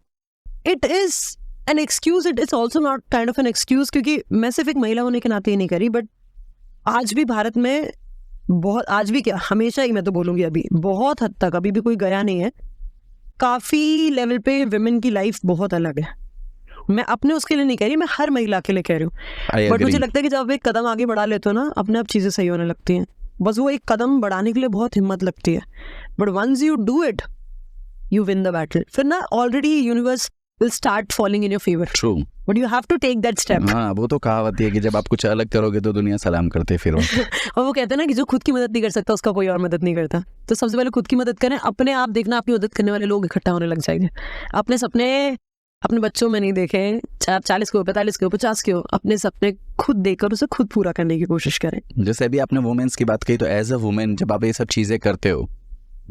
It is an excuse. It is also not kind of an excuse, क्योंकि मैं सिर्फ एक महिला होने के नाते ही नहीं करी, बट आज भी भारत में बहुत, आज भी क्या, हमेशा ही मैं तो बोलूँगी, अभी बहुत हद तक अभी भी कोई गया नहीं है. काफ़ी लेवल पे विमेन की लाइफ बहुत अलग है. मैं अपने उसके लिए नहीं कह रही, मैं हर महिला के लिए कह रही हूँ. बट मुझे लगता है कि जब आप एक कदम आगे बढ़ा लेते हो ना, अपने आप चीज़ें सही होने लगती हैं. बस वो एक कदम बढ़ाने के लिए बहुत हिम्मत लगती है. But once you do it, you win the battle. फिर ना already universe will start falling in your favor. True. But you have to take that step. हाँ, वो तो कहावत है कि जब आप कुछ अलग करोगे तो दुनिया सलाम करते फिर. और वो कहते हैं ना कि जो खुद की मदद नहीं कर सकता उसका कोई और मदद नहीं करता. तो सबसे पहले खुद की मदद करें. अपने आप देखना आपकी मदद करने वाले लोग इकट्ठा होने लग जाएंगे. अपने सपने अपने बच्चों में नहीं देखें, 40 के हो, 45 के हो, 50 के हो. अपने सपने खुद देखकर उसे खुद पूरा करने की कोशिश करें. जैसे अभी आपने वुमेन्स की बात कही, तो एज अ वुमेन जब आप ये सब चीज़ें करते हो,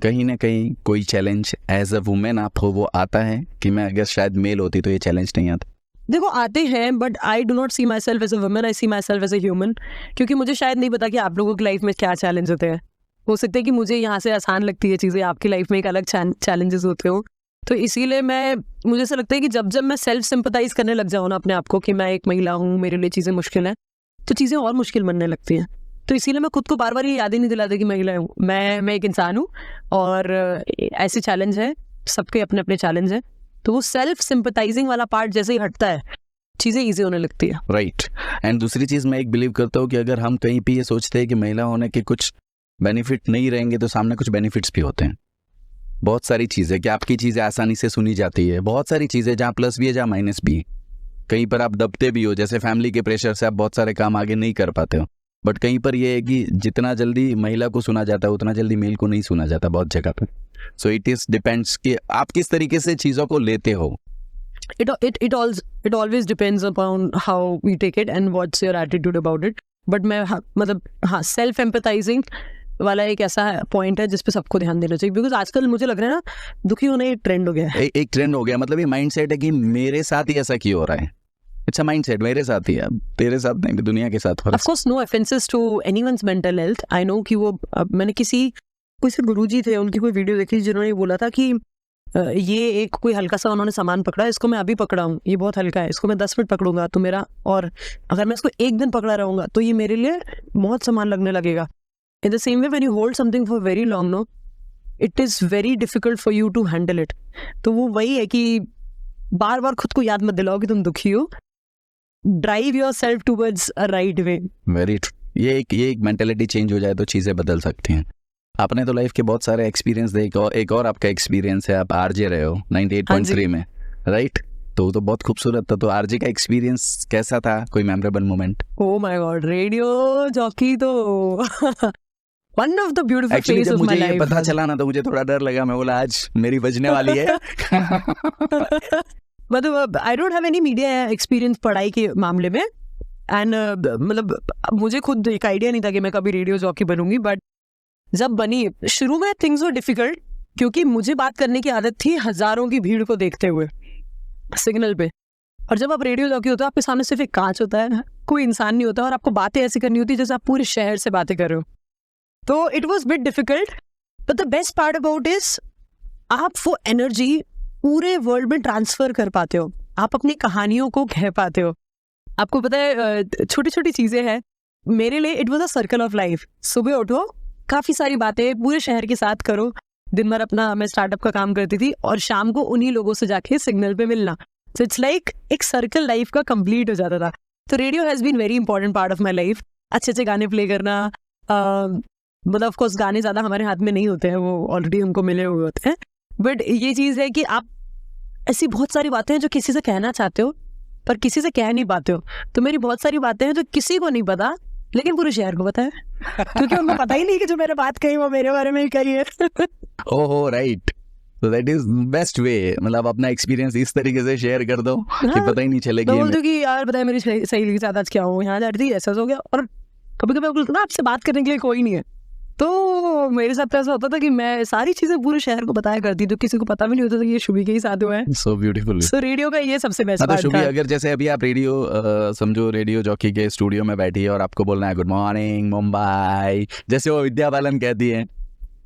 कहीं ना कहीं कोई चैलेंज एज अ वुमेन आप हो वो आता है कि मैं अगर शायद मेल होती तो ये चैलेंज नहीं आता? देखो आते हैं, but I do not see myself as a women, I see myself as a human. क्योंकि मुझे शायद नहीं पता कि आप लोगों की लाइफ में क्या चैलेंज होते हैं. हो सकता है कि मुझे यहाँ से आसान लगती है चीज़ें, आपकी लाइफ में एक अलग चैलेंजेस होते हो. तो इसीलिए मुझे ऐसा लगता है कि जब मैं सेल्फ सिंपथाइज करने लग जाऊँ ना अपने आप को कि मैं एक महिला हूँ, मेरे लिए चीज़ें मुश्किल हैं, तो चीज़ें और मुश्किल बनने लगती हैं. तो इसीलिए मैं खुद को बार बार ये याद ही नहीं दिलाती कि महिला हूँ. मैं एक इंसान हूँ और ऐसे चैलेंज है सबके अपने अपने चैलेंज हैं, तो वो सेल्फ सिंपथाइजिंग वाला पार्ट जैसे ही हटता है, चीज़ें ईजी होने लगती है। राइट। एंड दूसरी चीज़ मैं एक बिलीव करता हूँ कि अगर हम कहीं पे ये सोचते हैं कि महिला होने के कुछ बेनिफिट नहीं रहेंगे, तो सामने कुछ बेनिफिट्स भी होते हैं। बहुत सारी चीज़ें कि आपकी चीज़ें आसानी से सुनी जाती है, बहुत सारी चीज़ें जहाँ प्लस भी है जहाँ माइनस भी है। कहीं पर आप दबते भी हो, जैसे फैमिली के प्रेशर से आप बहुत सारे काम आगे नहीं कर पाते हो, बट कहीं पर ये है कि जितना जल्दी महिला को सुना जाता है उतना जल्दी मेल को नहीं सुना जाता बहुत जगह पे। सो इट इज डिपेंड्स कि आप किस तरीके से चीज़ों को लेते हो। It always depends upon how we take it and what's your attitude about it. But मैं मतलब हाँ, सेल्फ एम्पैथाइजिंग वाला एक ऐसा पॉइंट है जिस पे सबको ध्यान देना चाहिए, बिकॉज आजकल मुझे लग रहा है ना, दुखी होना एक ट्रेंड हो गया है। एक ट्रेंड हो गया, मतलब ये माइंडसेट है कि मेरे साथ ही ऐसा क्यों हो रहा है। अच्छा, माइंडसेट मेरे साथ ही है, तेरे साथ नहीं, दुनिया के साथ। Of course, no offenses to anyone's mental health. I know कि वो मैंने कोई से गुरुजी थे, उनकी कोई वीडियो देखी जिन्होंने बोला था कि ये एक कोई हल्का सा उन्होंने सामान पकड़ा, इसको मैं अभी पकड़ा हूँ, ये बहुत हल्का है, इसको मैं 10 मिनट पकड़ूंगा तो मेरा, और अगर मैं इसको एक दिन पकड़ा रहूंगा तो ये मेरे लिए बहुत सामान लगने लगेगा। In the same way when you hold something for very long, no, it is very difficult for you to handle it. तो वो वही है कि बार बार खुद को याद मत दिलाओ कि तुम दुखी हो, drive your self towards a right way. Very true. ये एक मेंटेलिटी चेंज हो जाए तो चीज़ें बदल सकती हैं। आपने तो लाइफ के बहुत सारे एक्सपीरियंस देखे, और एक और आपका एक्सपीरियंस है, आप आरजे रहे हो 98.3 में, राइट? तो बहुत खूबसूरत था। तो आरजे का एक्सपीरियंस कैसा था, कोई memorable moment? Oh my god, radio jockey तो one of the beautiful actually phase जब ऑफ माय मुझे ये लाइफ। पता चला ना, तो मुझे थोड़ा डर लगा। मैं बोला आज मेरी बजने वाली है। मतलब I don't have any media experience पढ़ाई के मामले में, एंड मतलब मुझे खुद एक आइडिया नहीं था कि मैं कभी रेडियो जॉकी बनूंगी, बट जब बनी, शुरू में थिंग्स वर डिफिकल्ट, क्योंकि मुझे बात करने की आदत थी हजारों की भीड़ को देखते हुए सिग्नल पे, और जब आप रेडियो जॉकी होते हो आपके सामने सिर्फ एक कांच होता है, कोई इंसान नहीं होता, और आपको बातें ऐसी करनी होती है जैसे आप पूरे शहर से बातें कर रहे हो। तो it was bit difficult, but the best part about is आप वो एनर्जी पूरे वर्ल्ड में ट्रांसफर कर पाते हो, आप अपनी कहानियों को कह पाते हो। आपको पता है, छोटी छोटी चीजें हैं, मेरे लिए it was a circle of life. सुबह उठो, काफी सारी बातें पूरे शहर के साथ करो, दिन भर अपना, मैं स्टार्टअप का काम करती थी, और शाम को उन्हीं लोगों से जाके सिग्नल पे मिलना। सो इट्स लाइक एक सर्कल लाइफ का कंप्लीट हो जाता था। तो radio has been very important part of my life. अच्छे अच्छे गाने प्ले करना, मतलब ऑफ कोर्स गाने ज्यादा हमारे हाथ में नहीं होते हैं, वो ऑलरेडी उनको मिले हुए होते हैं, बट ये चीज है कि आप ऐसी बहुत सारी बातें हैं जो किसी से कहना चाहते हो पर किसी से कह नहीं पाते हो। तो मेरी बहुत सारी बातें हैं जो किसी को नहीं पता, लेकिन पूरे शहर को पता है, क्योंकि उनको पता ही नहीं कि जो मैंने बात कही वो मेरे बारे में ही कही है। ओहो, राइट। तो दैट इज बेस्ट वे, मतलब अपना एक्सपीरियंस इस तरीके से शेयर कर दो कि पता ही नहीं चले। तो बोलते कि यार बताए मेरी सहेली के साथ आज क्या हो, यहाँ जा रही थी, ऐसा हो गया, और कभी कभी बोलते ना आपसे बात करने के लिए कोई नहीं है। तो मेरे साथ ऐसा होता था कि मैं सारी चीजें पूरे शहर को बताया करती, तो किसी को पता भी नहीं होता था कि ये शुभी के ही साथ हुआ है। So beautiful. सो रेडियो का ये सबसे बेस्ट पार्ट शुभी, था। अगर जैसे अभी आप रेडियो समझो रेडियो जॉकी के स्टूडियो में बैठी है और आपको बोलना है गुड मॉर्निंग मुंबई, जैसे वो विद्या बालन कहती है,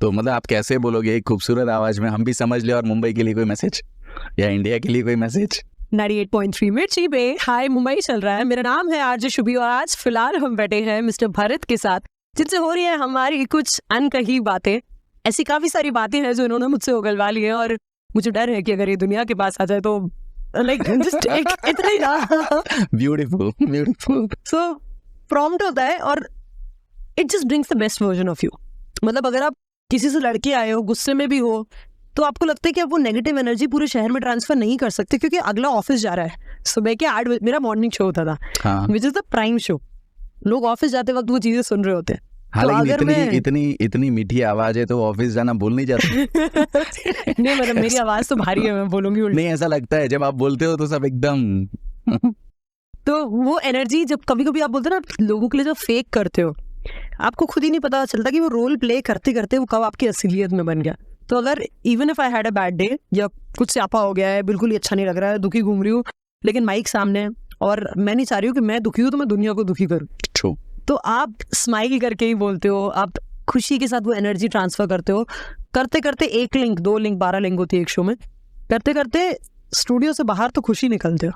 तो मतलब आप कैसे बोलोगे एक खूबसूरत आवाज में, हम भी समझ ले, और मुंबई के लिए कोई मैसेज या इंडिया के लिए कोई मैसेज? 98.3 मिर्ची पे हाय मुंबई चल रहा है। मेरा नाम है आरजे शुभी, और आज फिलहाल हम बैठे हैं मिस्टर भरत के साथ, जिनसे हो रही है हमारी कुछ अनकही बातें। ऐसी काफी सारी बातें हैं जो इन्होंने मुझसे उगलवा ली है, और मुझे डर है कि अगर ये दुनिया के पास आ जाए तो लाइक जस्ट एक इतना ही ब्यूटीफुल ब्यूटीफुल। सो प्रॉम्प्ट होता है, और it just brings the best version of you. मतलब अगर आप किसी से लड़के आए हो, गुस्से में भी हो, तो आपको लगता है कि आप वो नेगेटिव एनर्जी पूरे शहर में ट्रांसफर नहीं कर सकते, क्योंकि अगला ऑफिस जा रहा है। सुबह के 8 बजे मेरा मॉर्निंग शो होता था, which is the prime show. लोग ऑफिस जाते वक्त वो चीजें सुन रहे होते हैं। हालांकि इतनी मीठी आवाज है तो ऑफिस जाना भूल नहीं जाता। नहीं, मतलब मेरी आवाज तो भारी है, मैं बोलूंगी उल्टी। नहीं, ऐसा लगता है जब आप बोलते हो तो सब एकदम तो वो एनर्जी जब कभी कभी आप बोलते हो ना, लोगों के लिए जब फेक करते हो, आपको खुद ही नहीं पता चलता कि वो रोल प्ले करते करते वो कब आपकी असलियत में बन गया। तो अगर even if I had a bad day, या कुछ स्यापा हो गया है, बिल्कुल ही अच्छा नहीं लग रहा है, दुखी घूम रही हूँ, लेकिन माइक सामने है और मैं नहीं चाह रही हूँ कि मैं दुखी हूँ तो मैं दुनिया को दुखी करूँ, तो आप स्माइल करके ही बोलते हो, आप खुशी के साथ वो एनर्जी ट्रांसफर करते हो। करते करते 1 लिंक 2 लिंक 12 लिंक होती है एक शो में, करते करते स्टूडियो से बाहर तो खुशी निकलते हो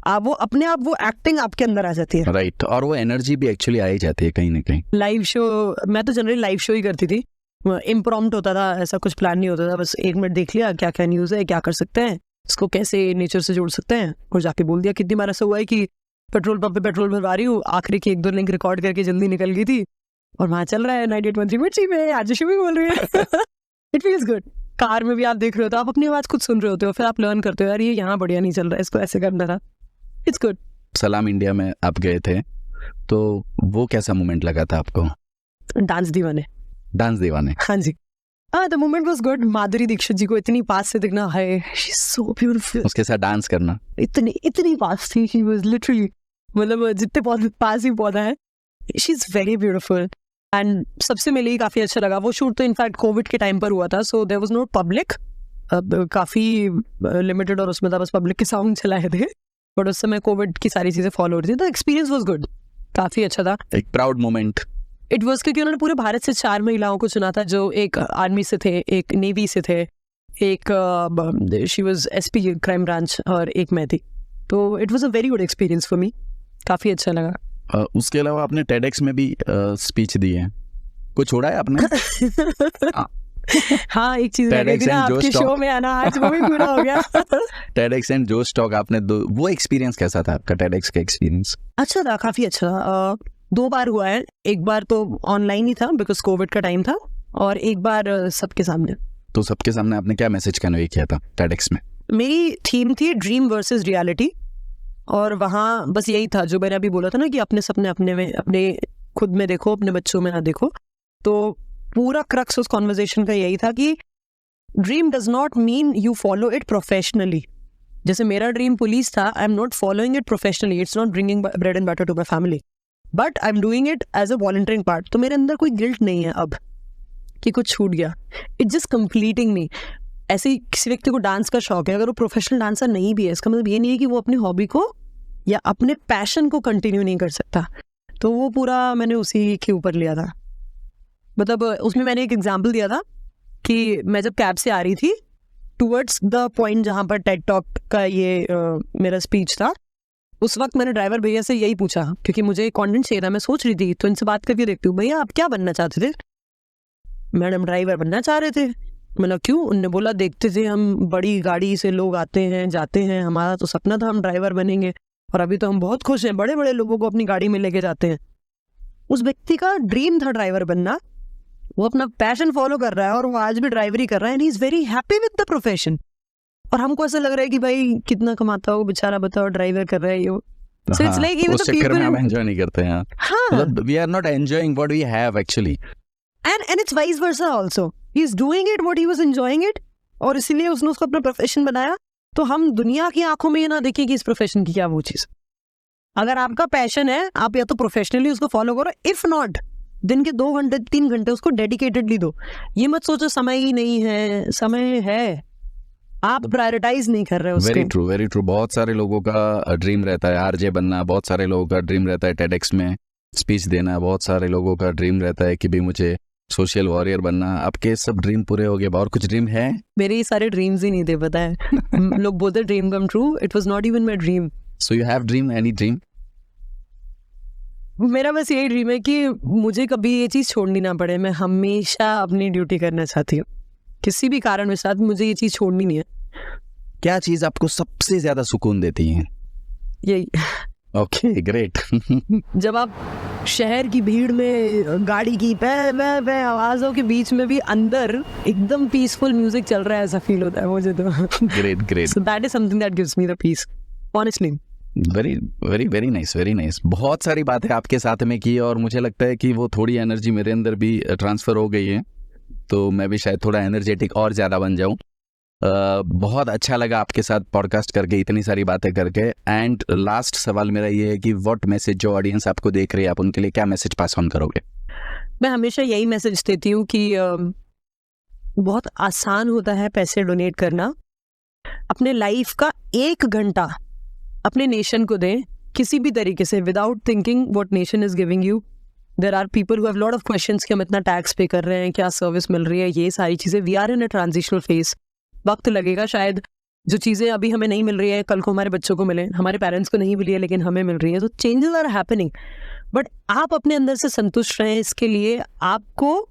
आप, वो अपने आप वो एक्टिंग आपके अंदर आ जाती है। राइट, और वो एनर्जी भी एक्चुअली आ ही जाती है कहीं ना कहीं। लाइव शो, मैं तो जनरली लाइव शो ही करती थी, इम्प्रॉम्प्ट होता था, ऐसा कुछ प्लान नहीं होता था, बस 1 मिनट देख लिया क्या क्या न्यूज़ है, क्या कर सकते हैं, इसको कैसे नेचर से जोड़ सकते हैं, और जाके बोल दिया। कितनी बार ऐसा हुआ है कि पेट्रोल पंप पे पेट्रोल भरवा रही हूँ, आखिरी की 1-2 लिंक रिकॉर्ड करके जल्दी निकल गई थी, और वहाँ चल रहा है 98.3 मिर्ची में आजुषी भी बोल रही है। It feels good. कार में भी आप देख रहे हो तो आप अपनी आवाज़ खुद सुन रहे होते हो, फिर आप लर्न करते हो यार ये यहाँ बढ़िया नहीं चल रहा है, इसको ऐसे करना था। It's good. सलाम इंडिया में आप गए थे, तो वो कैसा मोमेंट लगा था आपको? डांस दीवाने। डांस दीवाने। हाँ जी, the moment was good. Madhuri Dixit जी को इतनी पास से दिखना है, शी इज सो ब्यूटीफुल। उसके साथ डांस करना, इतनी पास थी, शी वाज लिटरली, मतलब जितने पास ही पौधा है, she is very beautiful. And सबसे मिले ही काफ़ी अच्छा लगा। वो शूट तो इनफैक्ट कोविड के टाइम पर हुआ था, so there was no public, काफ़ी लिमिटेड, और उसमें था बस पब्लिक के साउंड चलाए थे, बट उस समय कोविड की सारी चीज़ें फॉलो हो रही थी, तो एक्सपीरियंस वाज गुड, काफ़ी अच्छा था। एक प्राउड मोमेंट इट वाज क्योंकि उन्होंने पूरे भारत से 4 महिलाओं को चुना था, जो एक आर्मी से थे, एक नेवी से थे, एक she was SP crime branch, और एक मैं थी। तो it was a very good experience for me, काफ़ी अच्छा लगा। उसके अलावा आपने टेडेक्स में भी स्पीच दी है, कुछ छोड़ा है आपने? हाँ, एक चीज रह गई थी ना आपके शो में आना, आज वो भी पूरा हो गया। टेडेक्स एंड जोश टॉक आपने वो एक्सपीरियंस कैसा था आपका? टेडेक्स का एक्सपीरियंस अच्छा था, काफी अच्छा था। 2 बार हुआ है, एक बार तो ऑनलाइन ही था बिकॉज कोविड का टाइम था, और एक बार सबके सामने। तो सबके सामने आपने क्या मैसेज कन्वे किया था टेडेक्स में? मेरी थीम थी ड्रीम वर्सेस रियलिटी, और वहाँ बस यही था जो मैंने अभी बोला था ना कि अपने सपने अपने में, अपने खुद में देखो, अपने बच्चों में ना देखो। तो पूरा क्रक्स उस कॉन्वर्जेशन का यही था कि dream does not mean you follow it professionally. जैसे मेरा ड्रीम पुलिस था, I am not following it professionally, it's not bringing bread and butter to my family, but I am doing it as a volunteering part. तो मेरे अंदर कोई guilt नहीं है अब कि कुछ छूट गया, इट्स जस्ट कंप्लीटिंग मी। ऐसे ही किसी व्यक्ति को डांस का शौक है, अगर वो प्रोफेशनल डांसर नहीं भी है, इसका मतलब ये नहीं है कि वो अपनी हॉबी को या अपने पैशन को कंटिन्यू नहीं कर सकता। तो वो पूरा मैंने उसी के ऊपर लिया था। मतलब उसमें मैंने एक एग्जांपल दिया था कि मैं जब कैब से आ रही थी टूवर्ड्स द पॉइंट जहाँ पर टेड टॉक का ये मेरा स्पीच था, उस वक्त मैंने ड्राइवर भैया से यही पूछा, क्योंकि मुझे कंटेंट चाहिए था, मैं सोच रही थी तो इनसे बात करके देखती हूँ, भैया आप क्या बनना चाहते थे? मैडम ड्राइवर बनना चाह रहे थे। मैंने क्यों? उनने बोला देखते थे हम बड़ी गाड़ी से लोग आते हैं जाते हैं, हमारा तो सपना था हम ड्राइवर बनेंगे, और अभी तो हम बहुत खुश हैं, बड़े बड़े लोगों को अपनी गाड़ी में लेके जाते हैं। उस व्यक्ति का ड्रीम था ड्राइवर बनना, वो अपना पैशन फॉलो कर रहा है और वो आज भी ड्राइवरी कर रहा है, and he is very happy with the profession. और हमको ऐसा लग रहा है कि भाई कितना कमाता हो बेचारा, बताओ ड्राइवर कर रहा है ये। So it's like even उस the चक्कर में people हम एंजॉय नहीं करते हैं। हाँ, मतलब we are not enjoying what we have actually. and it's vice versa also. He is doing it what he was enjoying it, और इसीलिए उसने उसको अपना प्रोफेशन बनाया। तो हम दुनिया की आंखों में ये ना देखें कि इस प्रोफेशन की क्या वो चीज। अगर आपका पैशन है, आप या तो प्रोफेशनली उसको फॉलो करो, इफ नॉट दिन के 2 घंटे 3 घंटे उसको डेडिकेटेडली दो। ये मत सोचो समय ही नहीं है, समय है, आप प्रायोरिटाइज नहीं कर रहे हो उसको। Very true, very true. बहुत सारे लोगों का ड्रीम रहता है आरजे बनना, बहुत सारे लोगों का ड्रीम रहता है टेडेक्स में स्पीच देना, बहुत सारे लोगों का ड्रीम रहता है कि भी मुझे सोशल वॉरियर बनना। आपके सब ड्रीम पूरे हो गए, और कुछ ड्रीम है? मेरे ये सारे ड्रीम्स ही नहीं थे, पता है। लोग बोलते dream come true, it was not even my dream. So you have dream, any dream? मेरा बस यही ड्रीम है कि मुझे कभी ये चीज़ छोड़नी ना पड़े। मैं हमेशा अपनी ड्यूटी करना चाहती हूँ, किसी भी कारण के साथ मुझे ये चीज़ छोड़नी नहीं है। क्या चीज़ आपको सबसे ज़्यादा सुकून देती है? यही। Okay, great. जब आप शहर की भीड़ में गाड़ी की पे आवाज़ों के बीच में भी अंदर एकदम पीसफुल म्यूजिक चल रहा है, ऐसा फील होता है मुझे तो। Great, great. So that is something that gives me the peace, honestly. Very very very nice, very nice. बहुत सारी बातें आपके साथ में की, और मुझे लगता है कि वो थोड़ी एनर्जी मेरे अंदर भी ट्रांसफ़र हो गई है, तो मैं भी शायद थोड़ा एनर्जेटिक और ज़्यादा बन जाऊँ। बहुत अच्छा लगा आपके साथ पॉडकास्ट करके, इतनी सारी बातें करके। एंड लास्ट सवाल मेरा ये है कि व्हाट मैसेज, जो ऑडियंस आपको देख रही है, आप उनके लिए क्या मैसेज पास ऑन करोगे? मैं हमेशा यही मैसेज देती हूँ कि बहुत आसान होता है पैसे डोनेट करना। अपने लाइफ का 1 घंटा अपने नेशन को दें किसी भी तरीके से, without thinking what nation is giving you. There are people who have lot of questions कि हम इतना टैक्स पे कर रहे हैं, क्या सर्विस मिल रही है, ये सारी चीज़ें। We are in a transitional phase, वक्त लगेगा, शायद जो चीज़ें अभी हमें नहीं मिल रही है कल को हमारे बच्चों को मिले, हमारे पेरेंट्स को नहीं मिली है लेकिन हमें मिल रही है। तो चेंजेस आर हैपनिंग, बट आप अपने अंदर से संतुष्ट रहें। इसके लिए आपको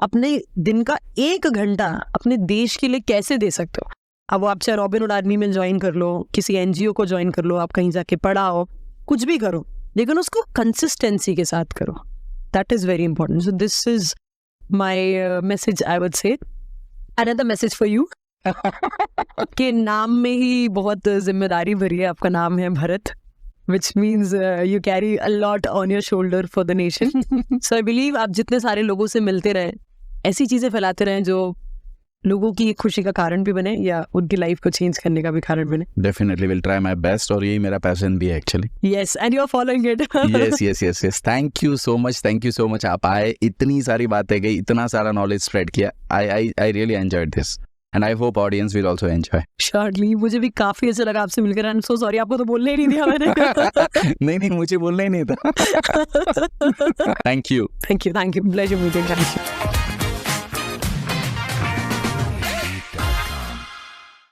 अपने दिन का 1 घंटा अपने देश के लिए कैसे दे सकते हो। अब आप चाहे रॉबिन हुड आर्मी में ज्वाइन कर लो, किसी एनजीओ को ज्वाइन कर लो, आप कहीं जाके पढ़ाओ, कुछ भी करो, लेकिन उसको कंसिस्टेंसी के साथ करो। That is very important. So this is my message, I would say. Another message for you के नाम में ही बहुत जिम्मेदारी भरी है। आपका नाम है Bharat, which means you carry a lot on your shoulder for the nation. So I believe आप जितने सारे लोगों से मिलते रहें, ऐसी चीज़ें फैलाते रहें जो लोगों की एक खुशी का कारण भी बने या उनकी लाइफ को चेंज करने का भी कारण बने। Definitely will try my best, और यही मेरा पैशन भी है actually. Yes, and you are following it. yes. Thank you so much. आप आए, इतनी सारी बातें गई, इतना सारा नॉलेज स्प्रेड किया। I really enjoyed this and I hope audience will also enjoy. Surely, मुझे भी काफी अच्छा लगा आपसे मिलकर। I'm so sorry, आपको तो बोलने ही नहीं दिया मैंने। नहीं, मुझे बोलना ही नहीं था। Thank you. Thank you. Pleasure meeting you.